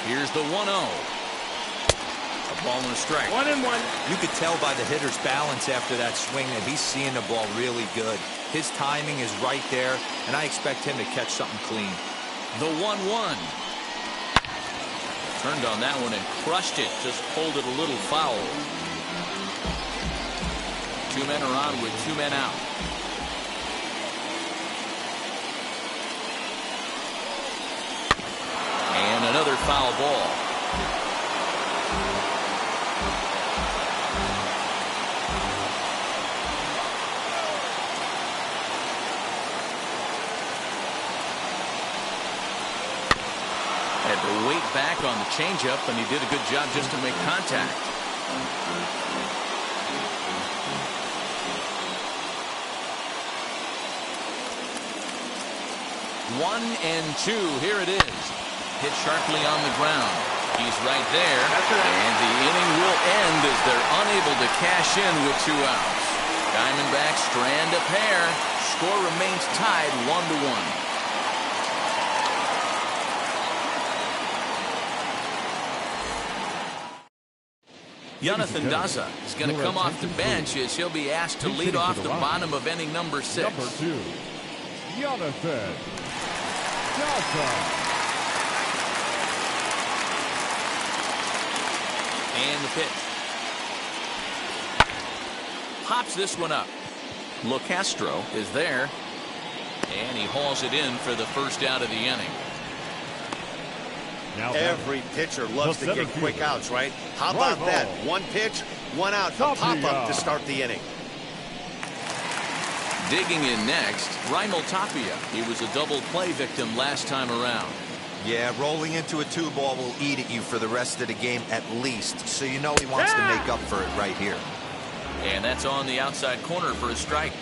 Here's the 1-0. A ball and a strike. 1-1. You could tell by the hitter's balance after that swing that he's seeing the ball really good. His timing is right there, and I expect him to catch something clean. The 1-1. Turned on that one and crushed it. Just pulled it a little foul. 2 men are on with 2 men out. And another foul ball. Had to wait back on the changeup, and he did a good job just to make contact. One and 2. Here it is. Hit sharply on the ground. He's right there. And the inning will end as they're unable to cash in with 2 outs. Diamondbacks strand a pair. Score remains tied 1-1. Jonathan Daza is going to come off the bench as he'll be asked to lead off the bottom of inning number 6. Number 2, Jonathan Daza. And the pitch. Pops this one up. LeCastro is there. And he hauls it in for the first out of the inning. Now Every pitcher loves to get quick outs, right? How about that? 1 pitch, 1 out, a pop-up to start the inning. Digging in next, Raimel Tapia. He was a double play victim last time around. Yeah, rolling into a 2-ball will eat at you for the rest of the game at least. So you know he wants to make up for it right here. And that's on the outside corner for a strike.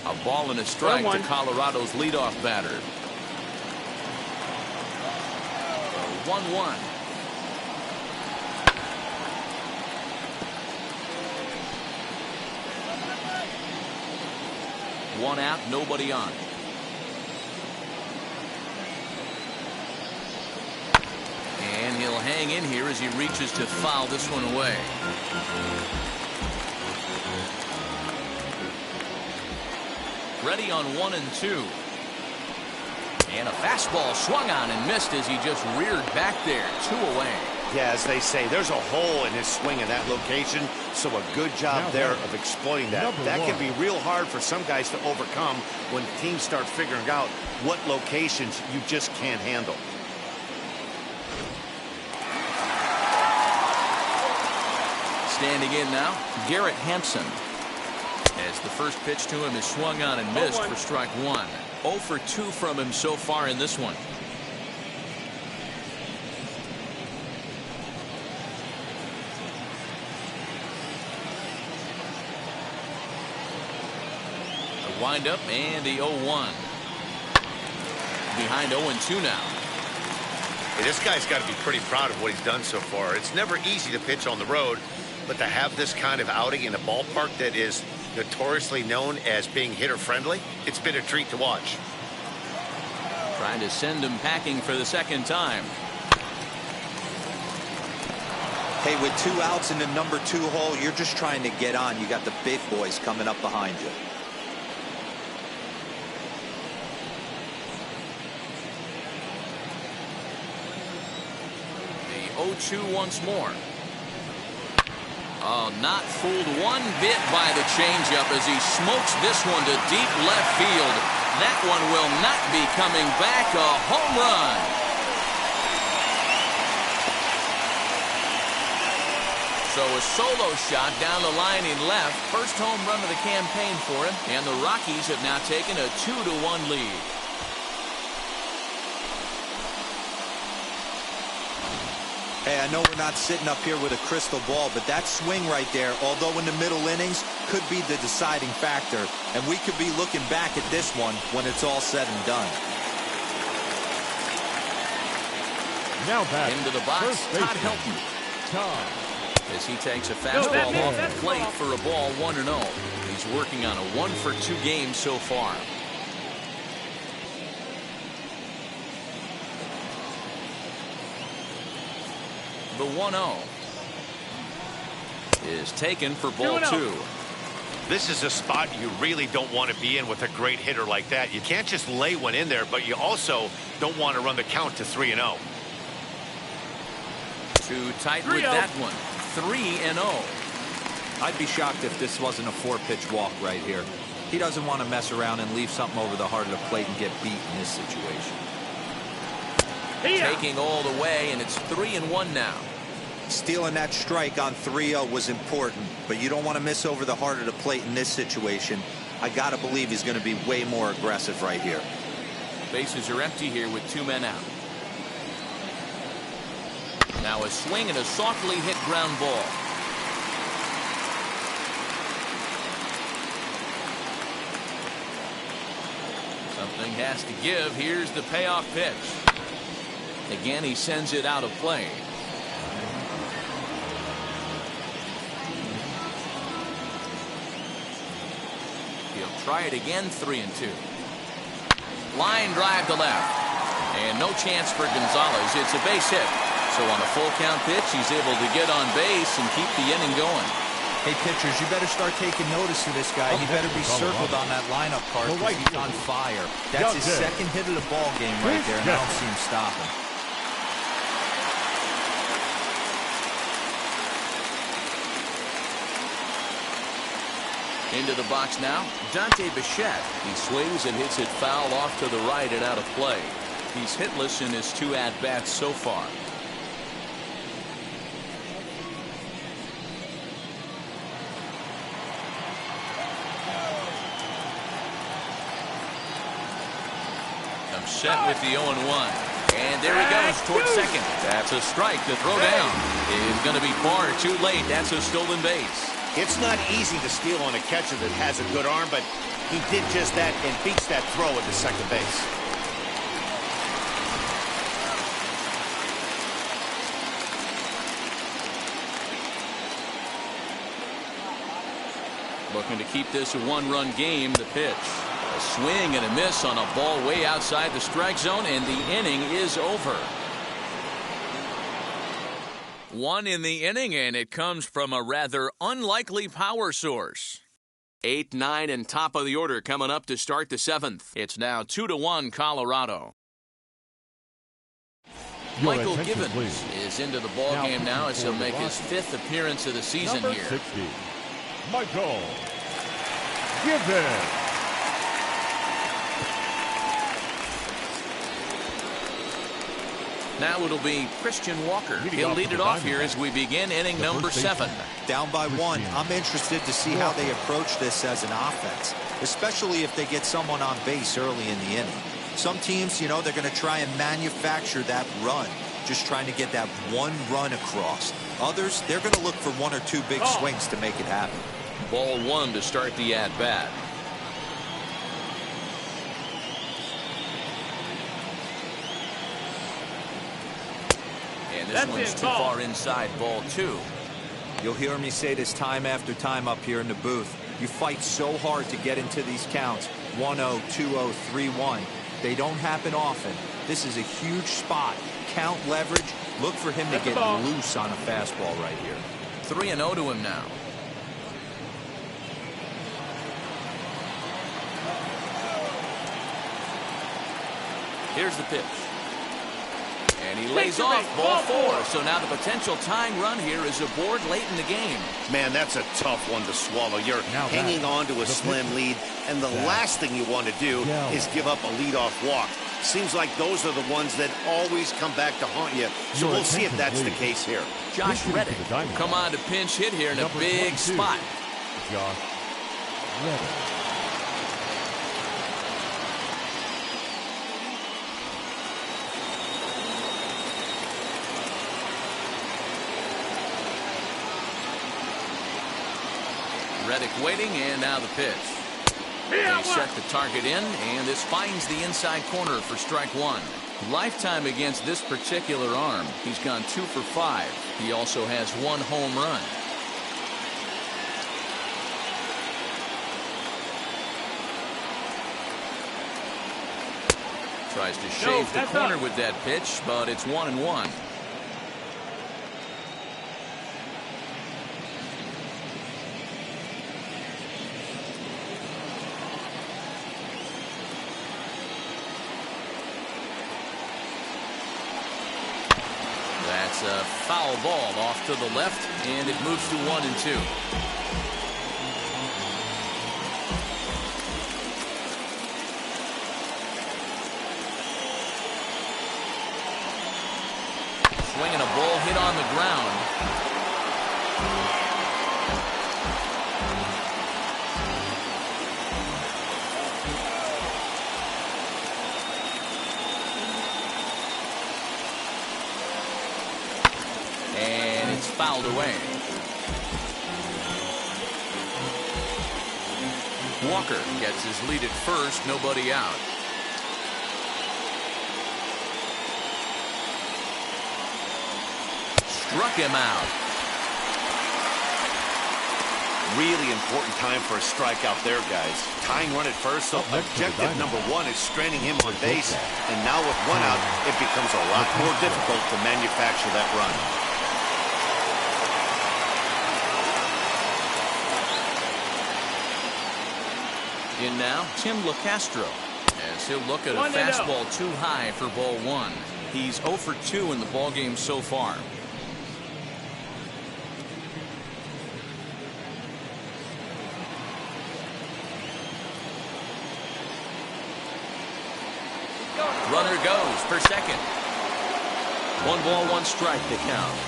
A ball and a strike to Colorado's leadoff batter. 1-1. One out, nobody on. And he'll hang in here as he reaches to foul this one away. Ready on 1 and 2. And a fastball swung on and missed as he just reared back there. 2 away. Yeah, as they say, there's a hole in his swing in that location, so a good job there of exploiting that. That can be real hard for some guys to overcome when teams start figuring out what locations you just can't handle. Standing in now, Garrett Hampson. As the first pitch to him is swung on and missed for strike one. 0 for 2 from him so far in this one. The windup and the 0-1. Behind 0-2 now. Hey, this guy's got to be pretty proud of what he's done so far. It's never easy to pitch on the road, but to have this kind of outing in a ballpark that is notoriously known as being hitter-friendly, it's been a treat to watch. Trying to send him packing for the second time. Hey, with 2 outs in the number 2 hole, you're just trying to get on. You got the big boys coming up behind you. The 0-2 once more. Oh, not fooled one bit by the changeup as he smokes this one to deep left field. That one will not be coming back. A home run. So a solo shot down the line in left. First home run of the campaign for him. And the Rockies have now taken a 2-1 lead. Hey, I know we're not sitting up here with a crystal ball, but that swing right there, although in the middle innings, could be the deciding factor. And we could be looking back at this one when it's all said and done. Now back into the box, Todd Helton. As he takes a fastball off the plate for a ball 1-0. He's working on a 1 for 2 game so far. The 1-0 is taken for ball 2. This is a spot you really don't want to be in with a great hitter like that. You can't just lay one in there, but you also don't want to run the count to 3-0. Too tight with that one. 3-0. I'd be shocked if this wasn't a 4-pitch walk right here. He doesn't want to mess around and leave something over the heart of the plate and get beat in this situation. Taking all the way, and it's 3-1 now. Stealing that strike on 3-0 was important, but you don't want to miss over the heart of the plate in this situation. I got to believe he's going to be way more aggressive right here. Bases are empty here with 2 men out. Now a swing and a softly hit ground ball. Something has to give. Here's the payoff pitch. Again, he sends it out of play. He'll try it again. 3-2. Line drive to left. And no chance for Gonzalez. It's a base hit. So on a full count pitch, he's able to get on base and keep the inning going. Hey, pitchers, you better start taking notice of this guy. He better be circled on that lineup card because he's on fire. That's his second hit of the ball game right there, and I don't see him stopping. Into the box now, Dante Bichette. He swings and hits it foul off to the right and out of play. He's hitless in his 2 at-bats so far. Set with the 0-1. And there he goes towards second. That's a strike. The throw down is going to be far too late. That's a stolen base. It's not easy to steal on a catcher that has a good arm, but he did just that and beats that throw at the second base. Looking to keep this a 1-run game. The pitch. A swing and a miss on a ball way outside the strike zone, and the inning is over. 1 in the inning, and it comes from a rather unlikely power source. 8, 9, and top of the order coming up to start the 7th. It's now 2-1 Colorado. Michael Givens is into the ball game now as he'll make his 5th appearance of the season Number here. 60, Michael Givens. Now it'll be Christian Walker. He'll lead it off here as we begin inning number 7. Down by 1. I'm interested to see how they approach this as an offense, especially if they get someone on base early in the inning. Some teams, you know, they're going to try and manufacture that run, just trying to get that one run across. Others, they're going to look for 1 or 2 big swings to make it happen. Ball 1 to start the at-bat. And this one's too far inside, ball 2. You'll hear me say this time after time up here in the booth. You fight so hard to get into these counts. 1-0, 2-0, 3-1. They don't happen often. This is a huge spot. Count leverage. Look for him to get loose on a fastball right here. 3-0 to him now. Here's the pitch. And he lays off, ball 4. So now the potential tying run here is aboard late in the game. Man, that's a tough one to swallow. You're hanging on to a slim lead, and the last thing you want to do is give up a leadoff walk. Seems like those are the ones that always come back to haunt you. So we'll see if that's the case here. Josh Reddick come on to pinch hit here in a big spot. Josh Reddick. Reddick waiting, and now the pitch. They set the target in, and this finds the inside corner for strike 1. Lifetime against this particular arm, he's gone 2 for 5. He also has 1 home run. Tries to shave the corner with that pitch, but it's 1-1. That's a foul ball off to the left, and it moves to 1-2. Swinging a ball hit on the ground. And it's fouled away. Walker gets his lead at first, nobody out. Struck him out. Really important time for a strikeout there, guys. Tying run at first, so objective number 1 is stranding him on base. And now with 1 out, it becomes a lot more difficult to manufacture that run. In now, Tim LaCastro, as he'll look at a fastball too high for ball 1. He's 0 for 2 in the ballgame so far. Runner goes for second. 1 ball, 1 strike to count.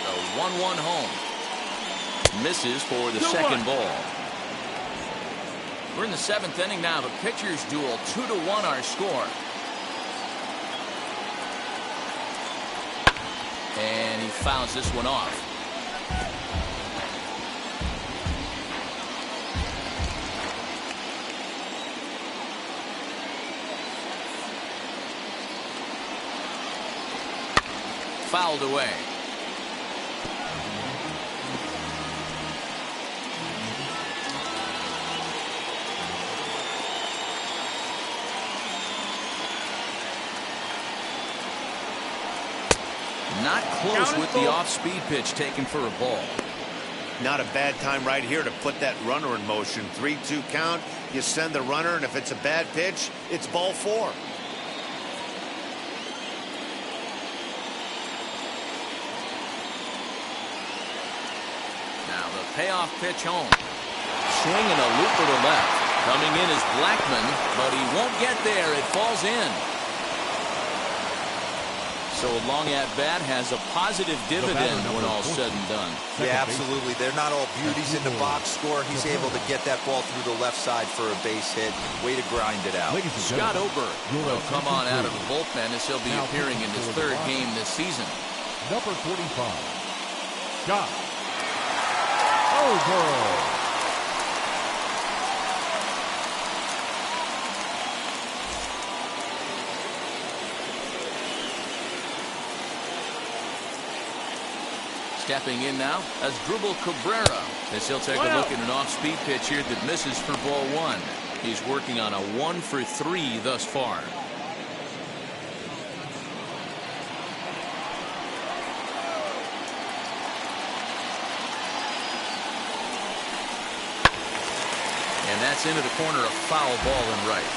The 1-1 home. Misses for the second ball. We're in the 7th inning now. The pitchers duel 2-1 our score. And he fouls this one off. Fouled away. Not close with the off-speed pitch taken for a ball. Not a bad time right here to put that runner in motion. 3-2 count. You send the runner, and if it's a bad pitch, it's ball 4. Now the payoff pitch home. Swinging a looper to left. Coming in is Blackman, but he won't get there. It falls in. So a long at bat has a positive dividend when all's said and done. Yeah, absolutely. They're not all beauties in the box score. He's able to get that ball through the left side for a base hit. Way to grind it out. Scott Oberg will come on out of the bullpen as he'll be appearing in his third game this season. Number 45, Scott Oberg. Stepping in now as Drupal Cabrera as he'll take a look at an off-speed pitch here that misses for ball one. He's working on a 1 for 3 thus far. And that's into the corner, a foul ball and right.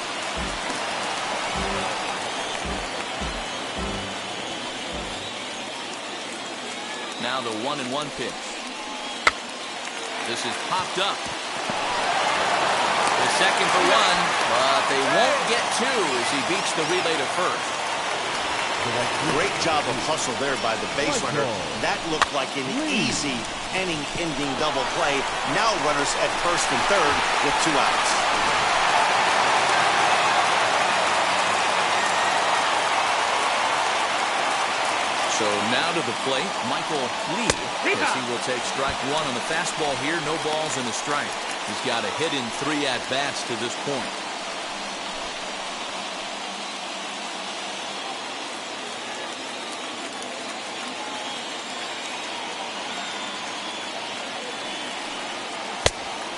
Now the 1-1 pitch. This is popped up. The second for one, but they won't get two as he beats the relay to first. Great job of hustle there by the base runner. That looked like an easy inning-ending double play. Now runners at first and third with 2 outs. So now to the plate, Michael Lee, as he will take strike one on the fastball here. No balls and a strike. He's got a hit in 3 at-bats to this point.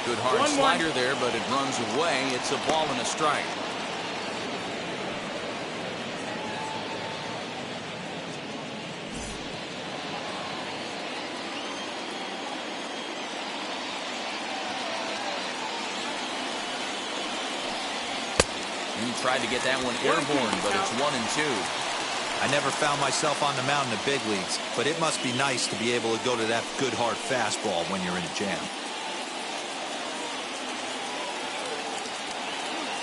Good hard slider there, but it runs away. It's a ball and a strike. He tried to get that one airborne, but it's 1-2. I never found myself on the mound in the big leagues, but it must be nice to be able to go to that good hard fastball when you're in a jam.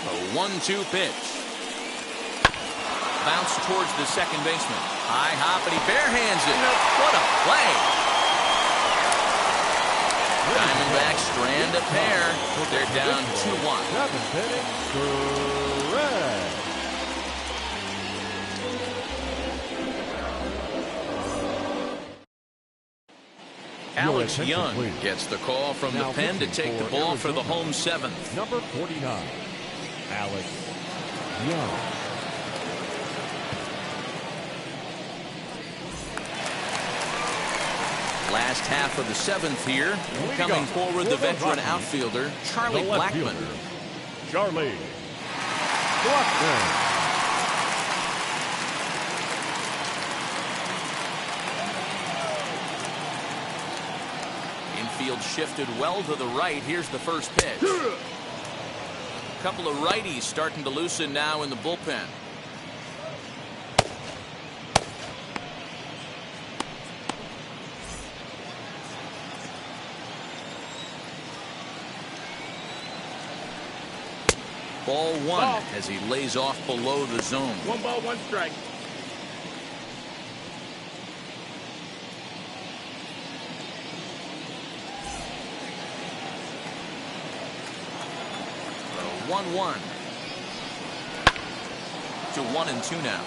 A 1-2 pitch. Bounce towards the second baseman. High hop, and he barehands it. What a play. Diamondbacks strand a pair. They're down 2-1. Alex Young gets the call from the pen to take the ball for the home 7th. Number 49, Alex Young. Last half of the 7th here. Coming forward, the veteran outfielder, Charlie Blackman. Charlie Blackman. Infield shifted well to the right. Here's the first pitch. A couple of righties starting to loosen now in the bullpen. Ball one as he lays off below the zone. 1 ball, 1 strike. The 1-1 to 1-2 now.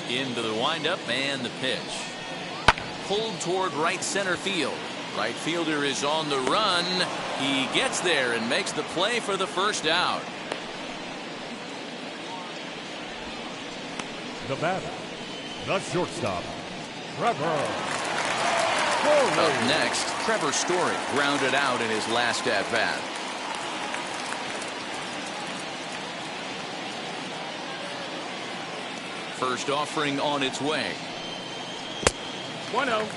Into the windup and the pitch. Pulled toward right center field. Right fielder is on the run. He gets there and makes the play for the first out. The batter, the shortstop, Trevor. Up next, Trevor Story grounded out in his last at bat. First offering on its way. 1-0.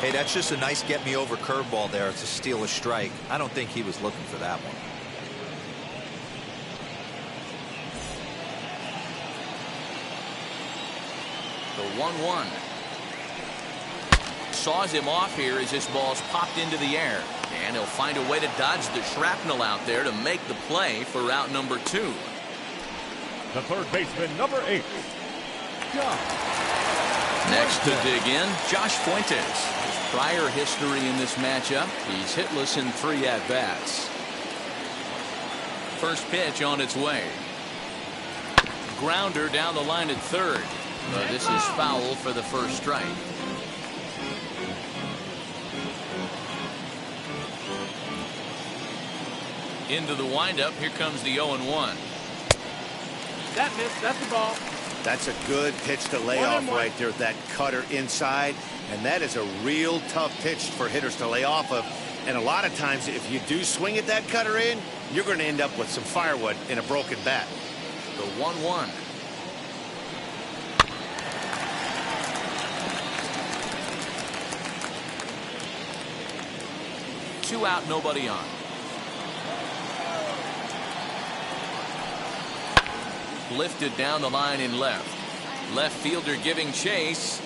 Hey, that's just a nice get-me-over curveball there to steal a strike. I don't think he was looking for that one. The 1-1. Saws him off here as this ball's popped into the air. And he'll find a way to dodge the shrapnel out there to make the play for route number 2. The third baseman, number 8. Next to dig in, Josh Fuentes. His prior history in this matchup, he's hitless in 3 at-bats. First pitch on its way. Grounder down the line at third. But this is foul for the first strike. Into the windup, here comes the 0-1. That missed. That's the ball. That's a good pitch to lay off right there. That cutter inside. And that is a real tough pitch for hitters to lay off of. And a lot of times, if you do swing at that cutter in, you're going to end up with some firewood in a broken bat. The 1-1. Two out, nobody on. Lifted down the line in left. Left fielder giving chase.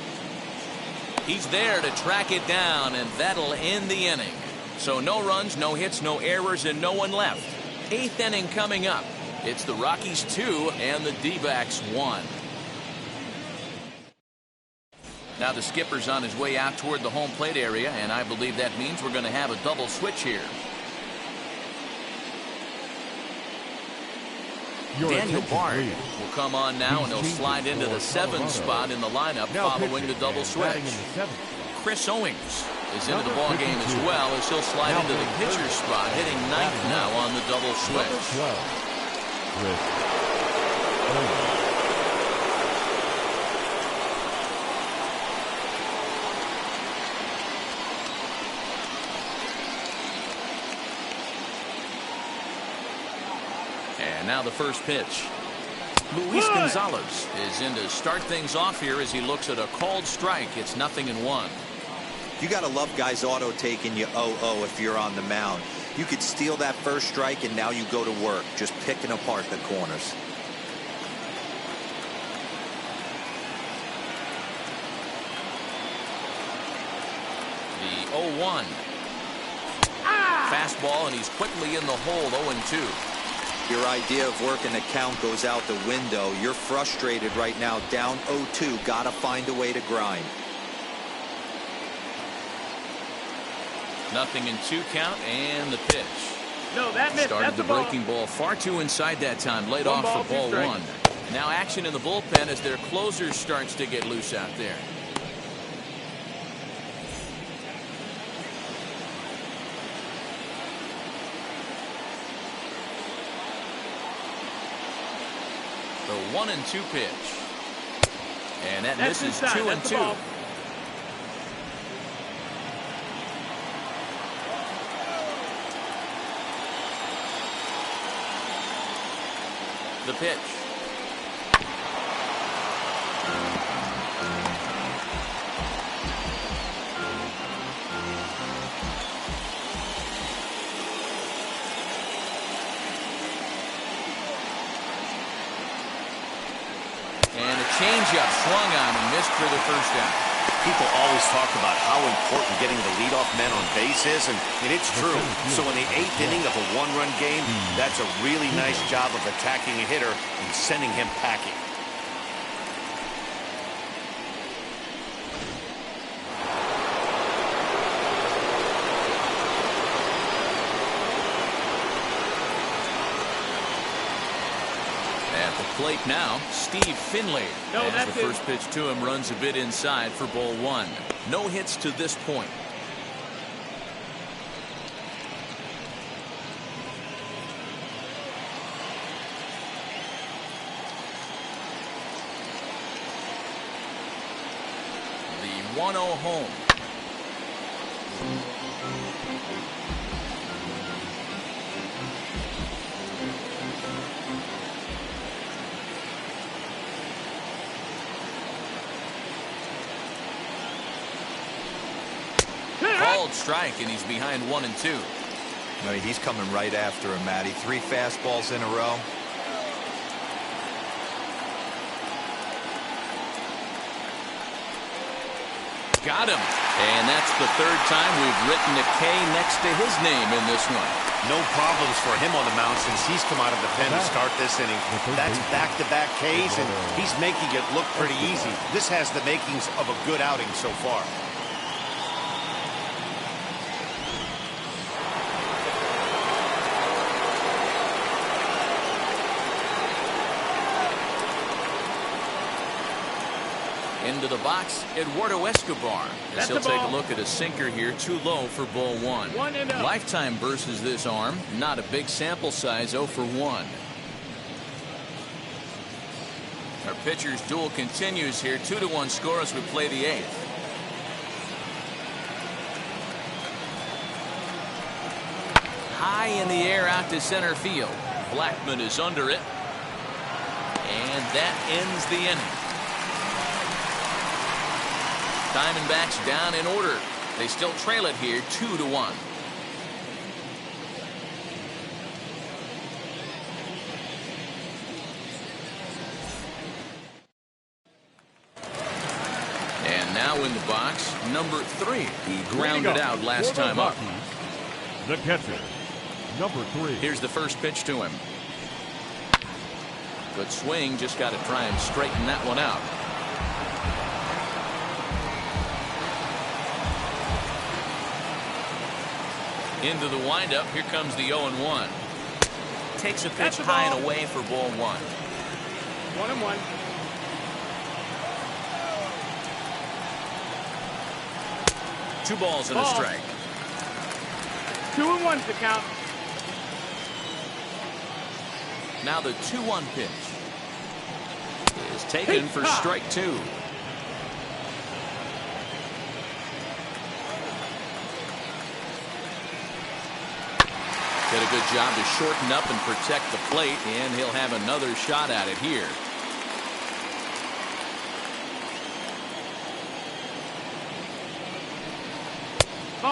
He's there to track it down, and that'll end the inning. So no runs, no hits, no errors, and no one left. 8th inning coming up. It's the Rockies 2 and the D-backs 1. Now the skipper's on his way out toward the home plate area, and I believe that means we're going to have a double switch here. Daniel Bard will come on now, and he'll slide into the 7th spot in the lineup following the double switch. Chris Owings is into the ball game as well, as he'll slide into the pitcher spot, hitting 9th now on the double switch. And now the first pitch. Luis Gonzalez is in to start things off here as he looks at a called strike. It's 0-1. You got to love guys auto taking you 0-0 if you're on the mound. You could steal that first strike, and now you go to work, just picking apart the corners. The 0-1. Fastball, and he's quickly in the hole. 0-2. Your idea of working the count goes out the window. You're frustrated right now, down 0-2. Got to find a way to grind. 0-2 count, and the pitch. No, that missed. Started That's the the ball. breaking ball far too inside that time. Laid off for ball 1. Now action in the bullpen as their closer starts to get loose out there. The 1-2 pitch. And that That's misses. inside. 2-2. The pitch. And a changeup swung on and missed for the first out. People always talk about how important getting the leadoff man on base is, and it's true. So in the 8th inning of a 1-run game, that's a really nice job of attacking a hitter and sending him packing. At the plate now, Steve Finley. No, as that's the first pitch to him runs a bit inside for ball 1. No hits to this point. The 1-0 home. called strike, and he's behind 1-2. No, he's coming right after him, Matty. 3 fastballs in a row. Got him. And that's the 3rd time we've written a K next to his name in this one. No problems for him on the mound since he's come out of the pen to start this inning. That's back-to-back Ks, and he's making it look pretty easy. This has the makings of a good outing so far. Into the box, Eduardo Escobar. As he'll take a look at a sinker here, too low for ball 1. Lifetime versus this arm, not a big sample size, 0 for 1. Our pitcher's duel continues here, 2-1 score as we play the 8th. High in the air out to center field. Blackman is under it. And that ends the inning. Diamondbacks down in order. They still trail it here 2-1. And now in the box, number 3. He grounded out last time up. The catcher, number 3. Here's the first pitch to him. Good swing, just got to try and straighten that one out. Into the windup. Here comes the 0-1. Takes a pitch high and away for ball 1. 1-1. Two balls and a strike. 2-1's the count. Now the 2-1 pitch is taken for strike 2. Did a good job to shorten up and protect the plate, and he'll have another shot at it here.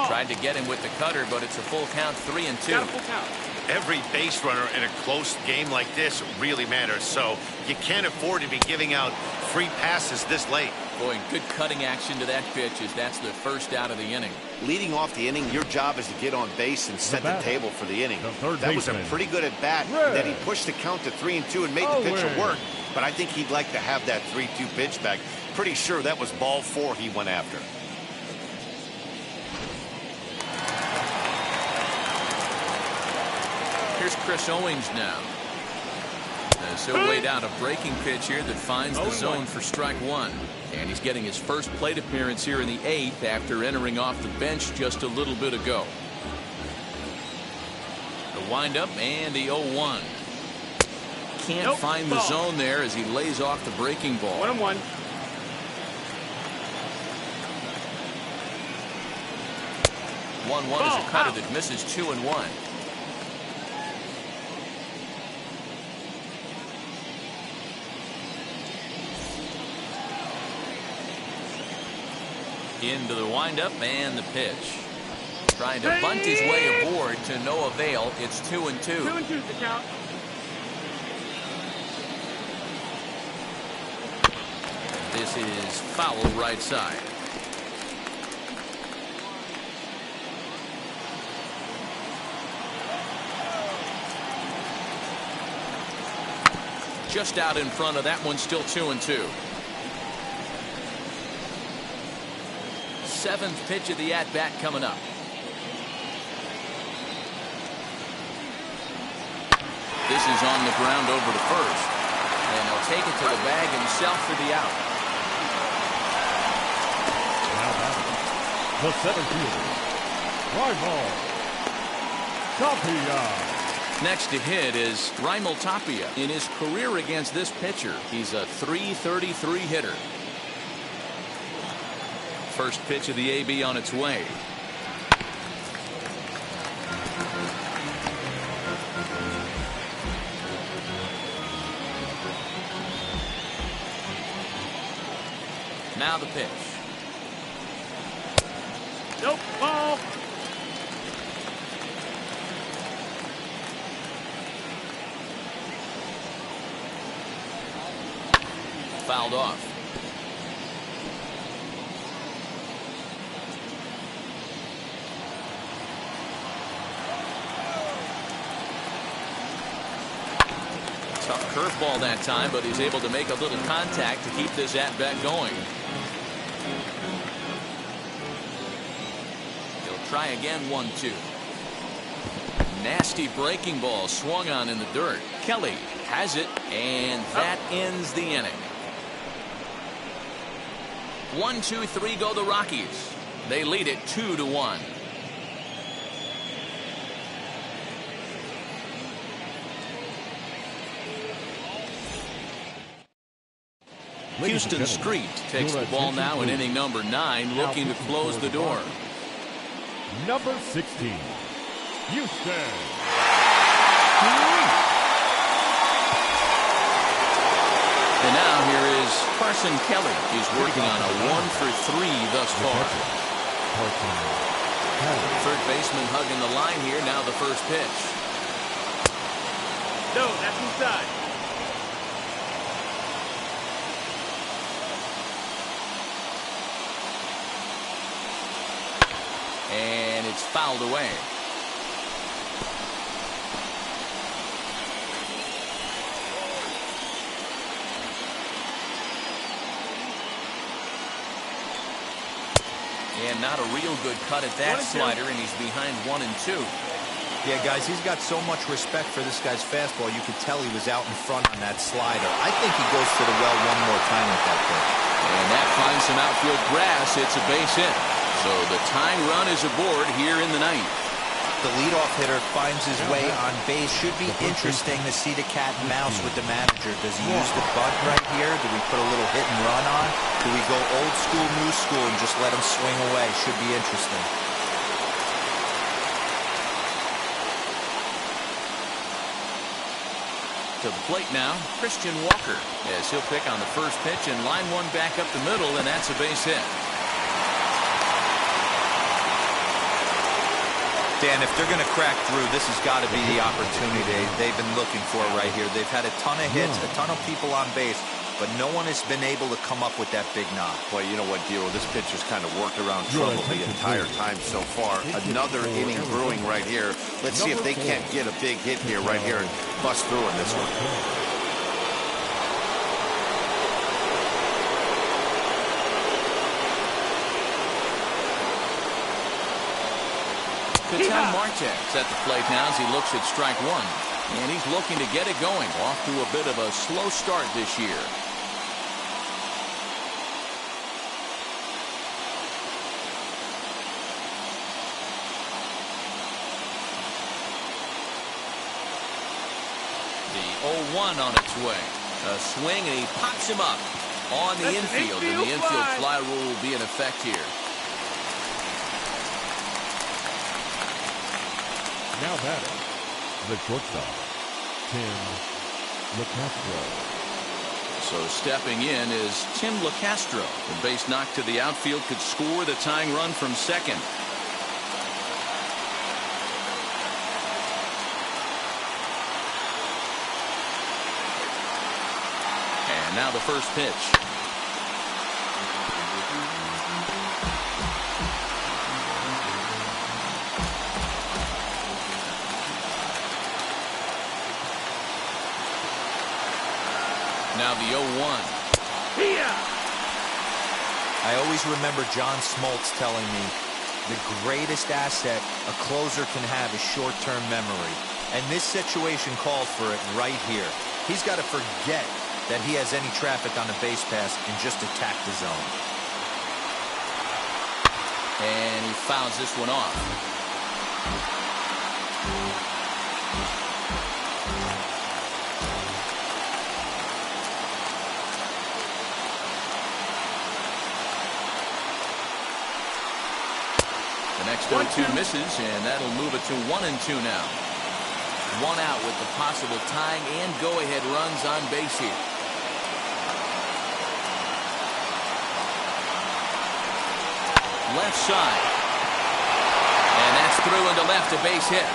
Tried to get him with the cutter, but it's a full count, 3-2. Got a full count. Every base runner in a close game like this really matters, so you can't afford to be giving out free passes this late. Boy, good cutting action to that pitch as that's the first out of the inning. Leading off the inning, your job is to get on base and set the table for the inning. That was a pretty good at bat. Then he pushed the count to 3-2 and made the pitcher work. But I think he'd like to have that 3-2 pitch back. Pretty sure that was ball 4 he went after. Here's Chris Owings now. As he'll wait out a breaking pitch here that finds the zone for strike 1. And he's getting his first plate appearance here in the 8th after entering off the bench just a little bit ago. The windup and the 0-1. Can't find the zone there as he lays off the breaking ball. 1-1. One is a cutter that misses 2-1. Into the windup and the pitch. Trying to bunt his way aboard to no avail. It's 2-2. 2-2 is the count. This is foul right side. Just out in front of that one, still 2-2. 7th pitch of the at-bat coming up. This is on the ground over to first. And he'll take it to the bag himself for the out. The center fielder, Raimel Tapia. Next to hit is Raimel Tapia. In his career against this pitcher, he's a .333 hitter. First pitch of the AB on its way. Now the pitch. Nope, ball. fouled off. Tough curveball that time, but he's able to make a little contact to keep this at-bat going. He'll try again, 1-2. Nasty breaking ball swung on in the dirt. Kelly has it, and that ends the inning. 1-2-3 go the Rockies. They lead it 2-1. Houston Street takes the ball now in inning number 9, looking to close the door. Number 16, Houston. And now here is Carson Kelly. He's working on a 1-for-3 thus far. Third baseman hugging the line here. Now the first pitch. No, that's inside. And it's fouled away. And not a real good cut at that slider, and he's behind 1-2. Yeah, guys, he's got so much respect for this guy's fastball. You could tell he was out in front on that slider. I think he goes to the well one more time with that pitch. And that finds some outfield grass. It's a base hit. So the tying run is aboard here in the ninth. The leadoff hitter finds his way on base. Should be interesting to see the cat and mouse with the manager. Does he use the bunt right here? Do we put a little hit and run on? Do we go old school, new school, and just let him swing away? Should be interesting. To the plate now, Christian Walker, as he'll pick on the first pitch and line one back up the middle, and that's a base hit. Dan, if they're going to crack through, this has got to be the opportunity they've been looking for right here. They've had a ton of hits, a ton of people on base, but no one has been able to come up with that big knock. Boy, you know what, Dio? This pitcher's kind of worked around trouble the entire time so far. Another inning brewing right here. Let's see if they can't get a big hit here, right here, and bust through in this one. Ketel Marte's at the plate now as he looks at strike one. And he's looking to get it going. Off to a bit of a slow start this year. The 0-1 on its way. A swing, and he pops him up on the infield. And the infield fly rule will be in effect here. Now batting, the shortstop, Tim LeCastro. So stepping in is Tim LeCastro. The base knock to the outfield could score the tying run from second. And now the first pitch. Now the 0-1. I always remember John Smoltz telling me the greatest asset a closer can have is short-term memory. And this situation calls for it right here. He's got to forget that he has any traffic on the base pass and just attack the zone. And he fouls this one off. The next 0-2 misses, and that'll move it to 1-2 now. One out with the possible tying and go-ahead runs on base here. Left side. And that's through into left, a base hit.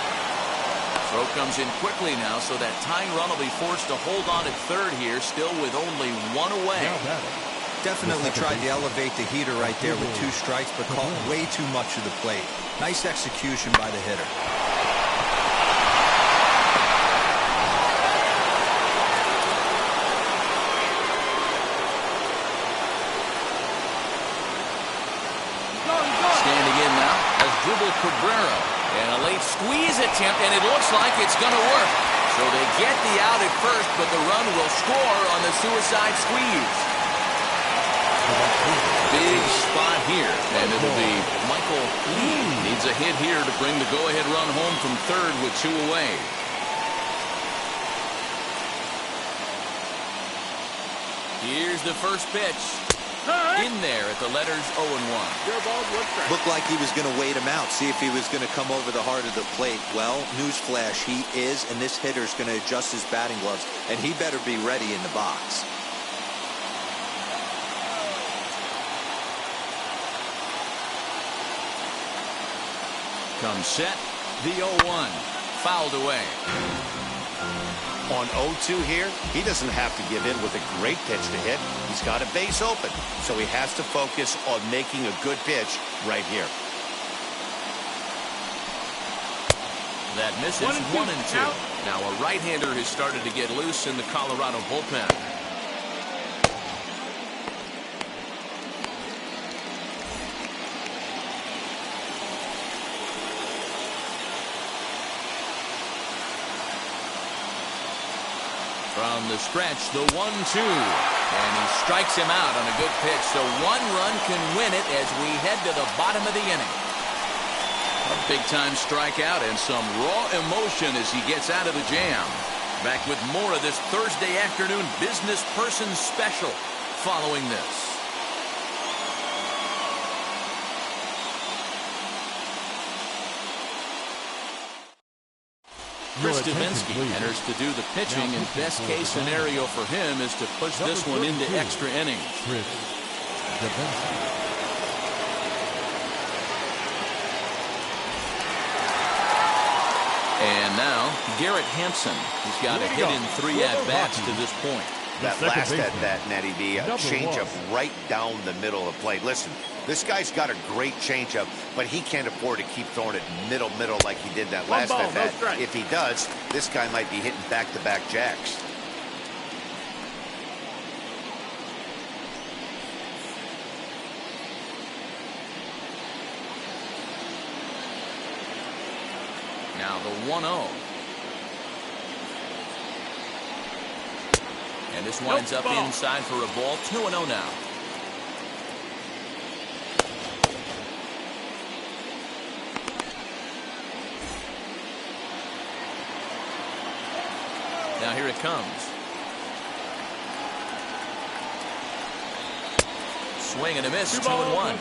Throw comes in quickly now, so that tying run will be forced to hold on at third here, still with only one away. Definitely tried to elevate the heater right there with 2 strikes, but caught way too much of the plate. Nice execution by the hitter. Standing in now as Dribble Cabrera. And a late squeeze attempt, and it looks like it's going to work. So they get the out at first, but the run will score on the suicide squeeze. Big spot here, and it'll be Michael Lee. Needs a hit here to bring the go-ahead run home from third with 2 away. Here's the first pitch. In there at the letters 0-1. Looked like he was going to wait him out, see if he was going to come over the heart of the plate. Well, newsflash, he is, and this hitter's going to adjust his batting gloves, and he better be ready in the box. Comes set, the 0-1, fouled away. On 0-2 here, he doesn't have to give in with a great pitch to hit. He's got a base open, so he has to focus on making a good pitch right here. That misses 1 and 2. Now a right-hander has started to get loose in the Colorado bullpen. From the stretch, the 1-2. And he strikes him out on a good pitch. So 1 run can win it as we head to the bottom of the inning. A big-time strikeout and some raw emotion as he gets out of the jam. Back with more of this Thursday afternoon business person special following this. Chris Davinsky enters to do the pitching, and best case scenario for him is to push this one into extra innings. Chris Davinsky. And now Garrett Hampson. He's got a hit in 3 at-bats to this point. That last at-bat, Natty B, a changeup right down the middle of the plate. Listen, this guy's got a great changeup, but he can't afford to keep throwing it middle like he did that last at-bat. If he does, this guy might be hitting back-to-back jacks. Now the 1-0. And this winds up inside for a ball. 2-0 now. Now here it comes. Swing and a miss. 2-1.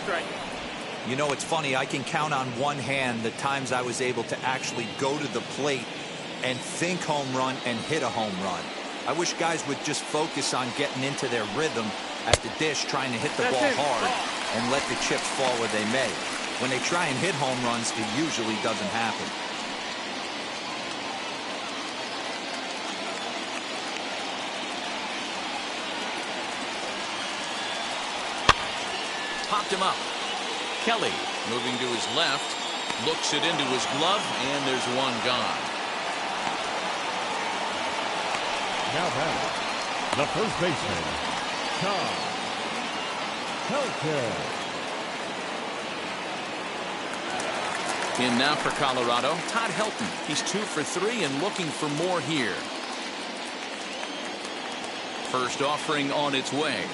You know, it's funny. I can count on one hand the times I was able to actually go to the plate and think home run and hit a home run. I wish guys would just focus on getting into their rhythm at the dish, trying to hit the ball hard and let the chips fall where they may. When they try and hit home runs, it usually doesn't happen. Popped him up. Kelly moving to his left, looks it into his glove, and there's one gone. Now batting, the first baseman, Todd Helton. In now for Colorado, Todd Helton. He's 2 for 3 and looking for more here. First offering on its way.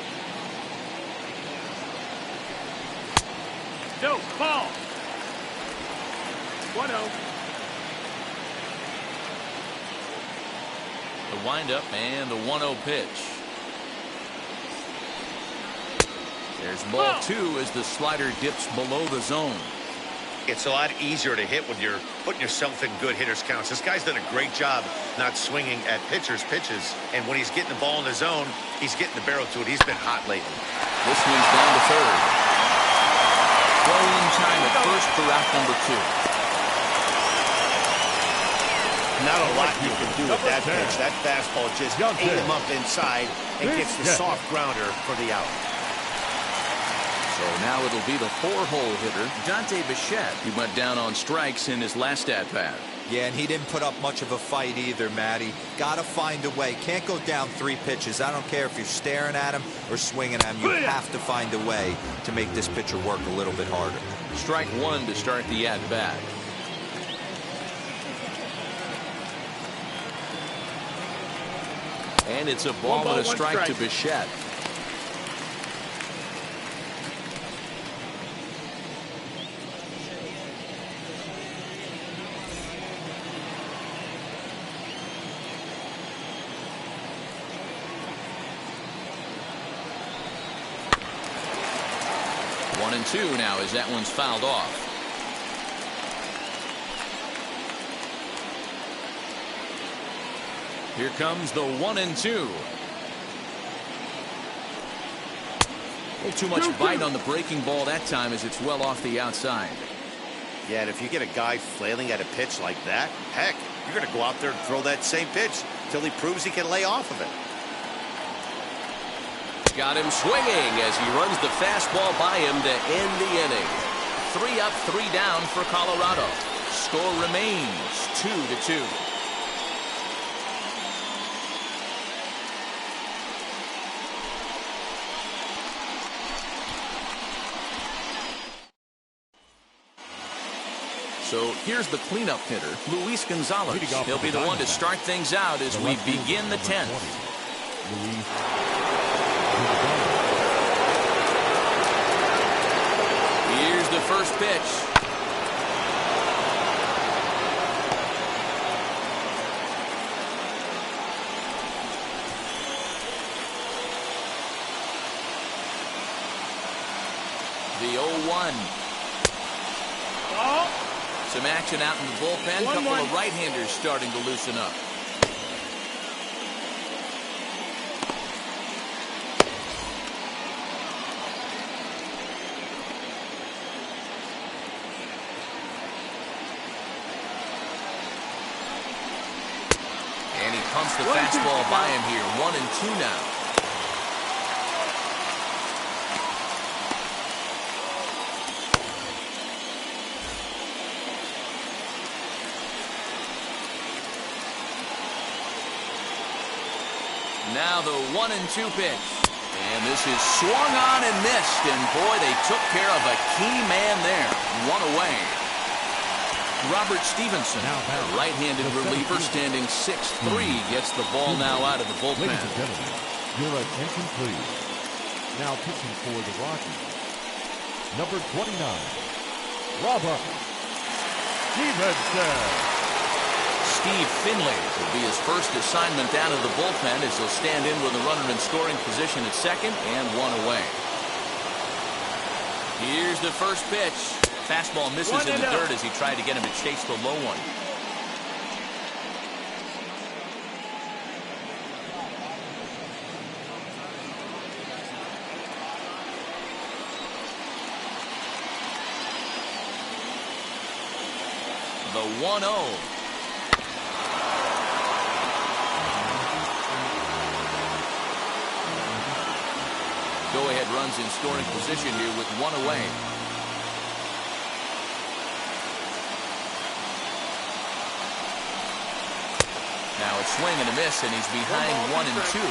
No, ball. 1-0. The windup and the 1-0 pitch. There's ball 2 as the slider dips below the zone. It's a lot easier to hit when you're putting yourself in good hitters counts. This guy's done a great job not swinging at pitchers' pitches. And when he's getting the ball in the zone, he's getting the barrel to it. He's been hot lately. This one's down to third. Throw in time at first for out number 2. Not a lot you can do with that pitch. That fastball just ate him up inside and gets the soft grounder for the out. So now it'll be the 4-hole hitter, Dante Bichette. He went down on strikes in his last at-bat. Yeah, and he didn't put up much of a fight either, Matty. Got to find a way. Can't go down 3 pitches. I don't care if you're staring at him or swinging at him. You have to find a way to make this pitcher work a little bit harder. Strike 1 to start the at-bat. And it's a ball and a strike to Bichette. One and two now as that one's fouled off. Here comes the 1-2. A little too much bite on the breaking ball that time as it's well off the outside. Yeah, and if you get a guy flailing at a pitch like that, heck, you're going to go out there and throw that same pitch till he proves he can lay off of it. Got him swinging as he runs the fastball by him to end the inning. 3 up, 3 down for Colorado. Score remains 2-2. So here's the cleanup hitter, Luis Gonzalez. He'll be the one to start things out as we begin the 10th. Here's the first pitch. The 0-1. Some action out in the bullpen. A couple of right-handers starting to loosen up. And he pumps the fastball by him here. 1-2 now. Now the 1-2 pitch. And this is swung on and missed. And boy, they took care of a key man there. 1 away. Robert Stevenson, a right-handed reliever standing 6'3", gets the ball now out of the bullpen. Ladies and gentlemen, your attention please. Now pitching for the Rockies, number 29, Robert Stevenson. Steve Finley will be his first assignment down to the bullpen as he'll stand in with a runner in scoring position at second and 1 away. Here's the first pitch. Fastball misses in the dirt as he tried to get him to chase the low one. The 1-0. Go-ahead runs in scoring position here with 1 away. Now it's swing and a miss, and he's behind 1-2.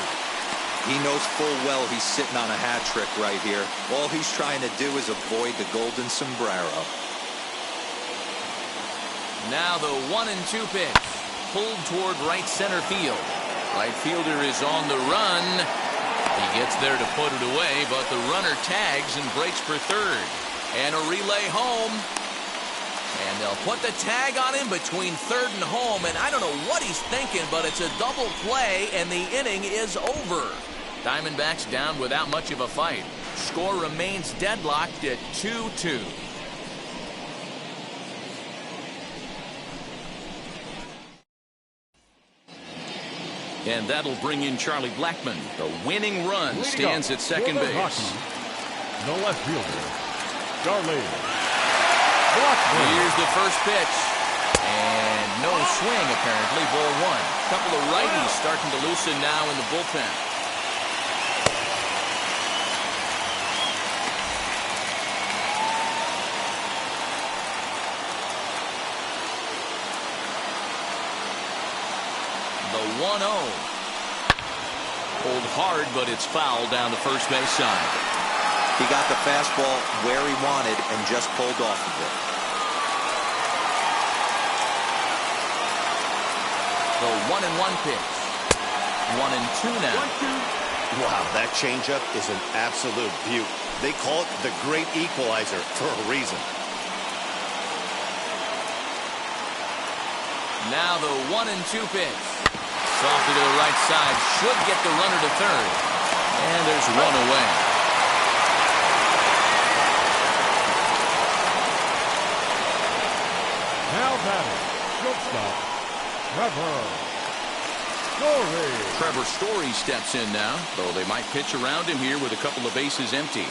He knows full well he's sitting on a hat trick right here. All he's trying to do is avoid the golden sombrero. Now the 1-2 pitch. Pulled toward right center field. Right fielder is on the run. He gets there to put it away, but the runner tags and breaks for third. And a relay home. And they'll put the tag on him between third and home. And I don't know what he's thinking, but it's a double play, and the inning is over. Diamondbacks down without much of a fight. Score remains deadlocked at 2-2. And that'll bring in Charlie Blackmon. The winning run stands at second base. Rockies, the left fielder, Charlie Blackmon. Here's the first pitch. And No swing, apparently. Ball one. Couple of righties starting to loosen now in the bullpen. The 1-0. Pulled hard, but it's fouled down the first base side. He got the fastball where he wanted and just pulled off of it. The 1-1 pitch. 1-2 now. 1-2. Wow, that changeup is an absolute beaut. They call it the great equalizer for a reason. Now the 1-2 pitch. Softly to the right side. Should get the runner to third. And there's one away. Now batting, shortstop, Trevor Story steps in now, though they might pitch around him here with a couple of bases empty.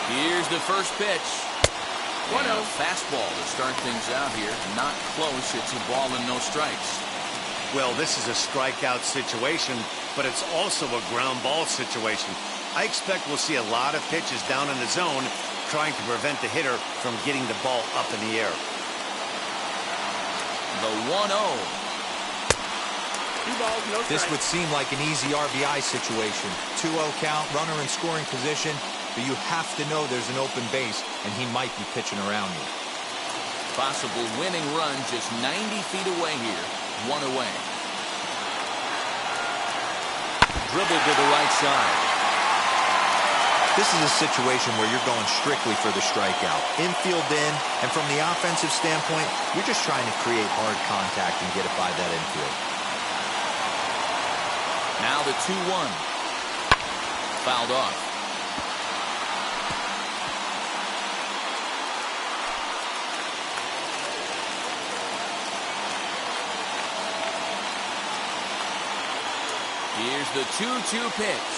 Here's the first pitch. 1-0. Fastball to start things out here. Not close. It's a ball and no strikes. Well, this is a strikeout situation, but it's also a ground ball situation. I expect we'll see a lot of pitches down in the zone trying to prevent the hitter from getting the ball up in the air. The 1-0. 2 balls, no strikes. This would seem like an easy RBI situation. 2-0 count, runner in scoring position, but you have to know there's an open base, and he might be pitching around you. Possible winning run just 90 feet away here. One away. Dribbled to the right side. This is a situation where you're going strictly for the strikeout. Infield in, and from the offensive standpoint, you're just trying to create hard contact and get it by that infield. Now the 2-1. Fouled off. Here's the 2-2 pitch.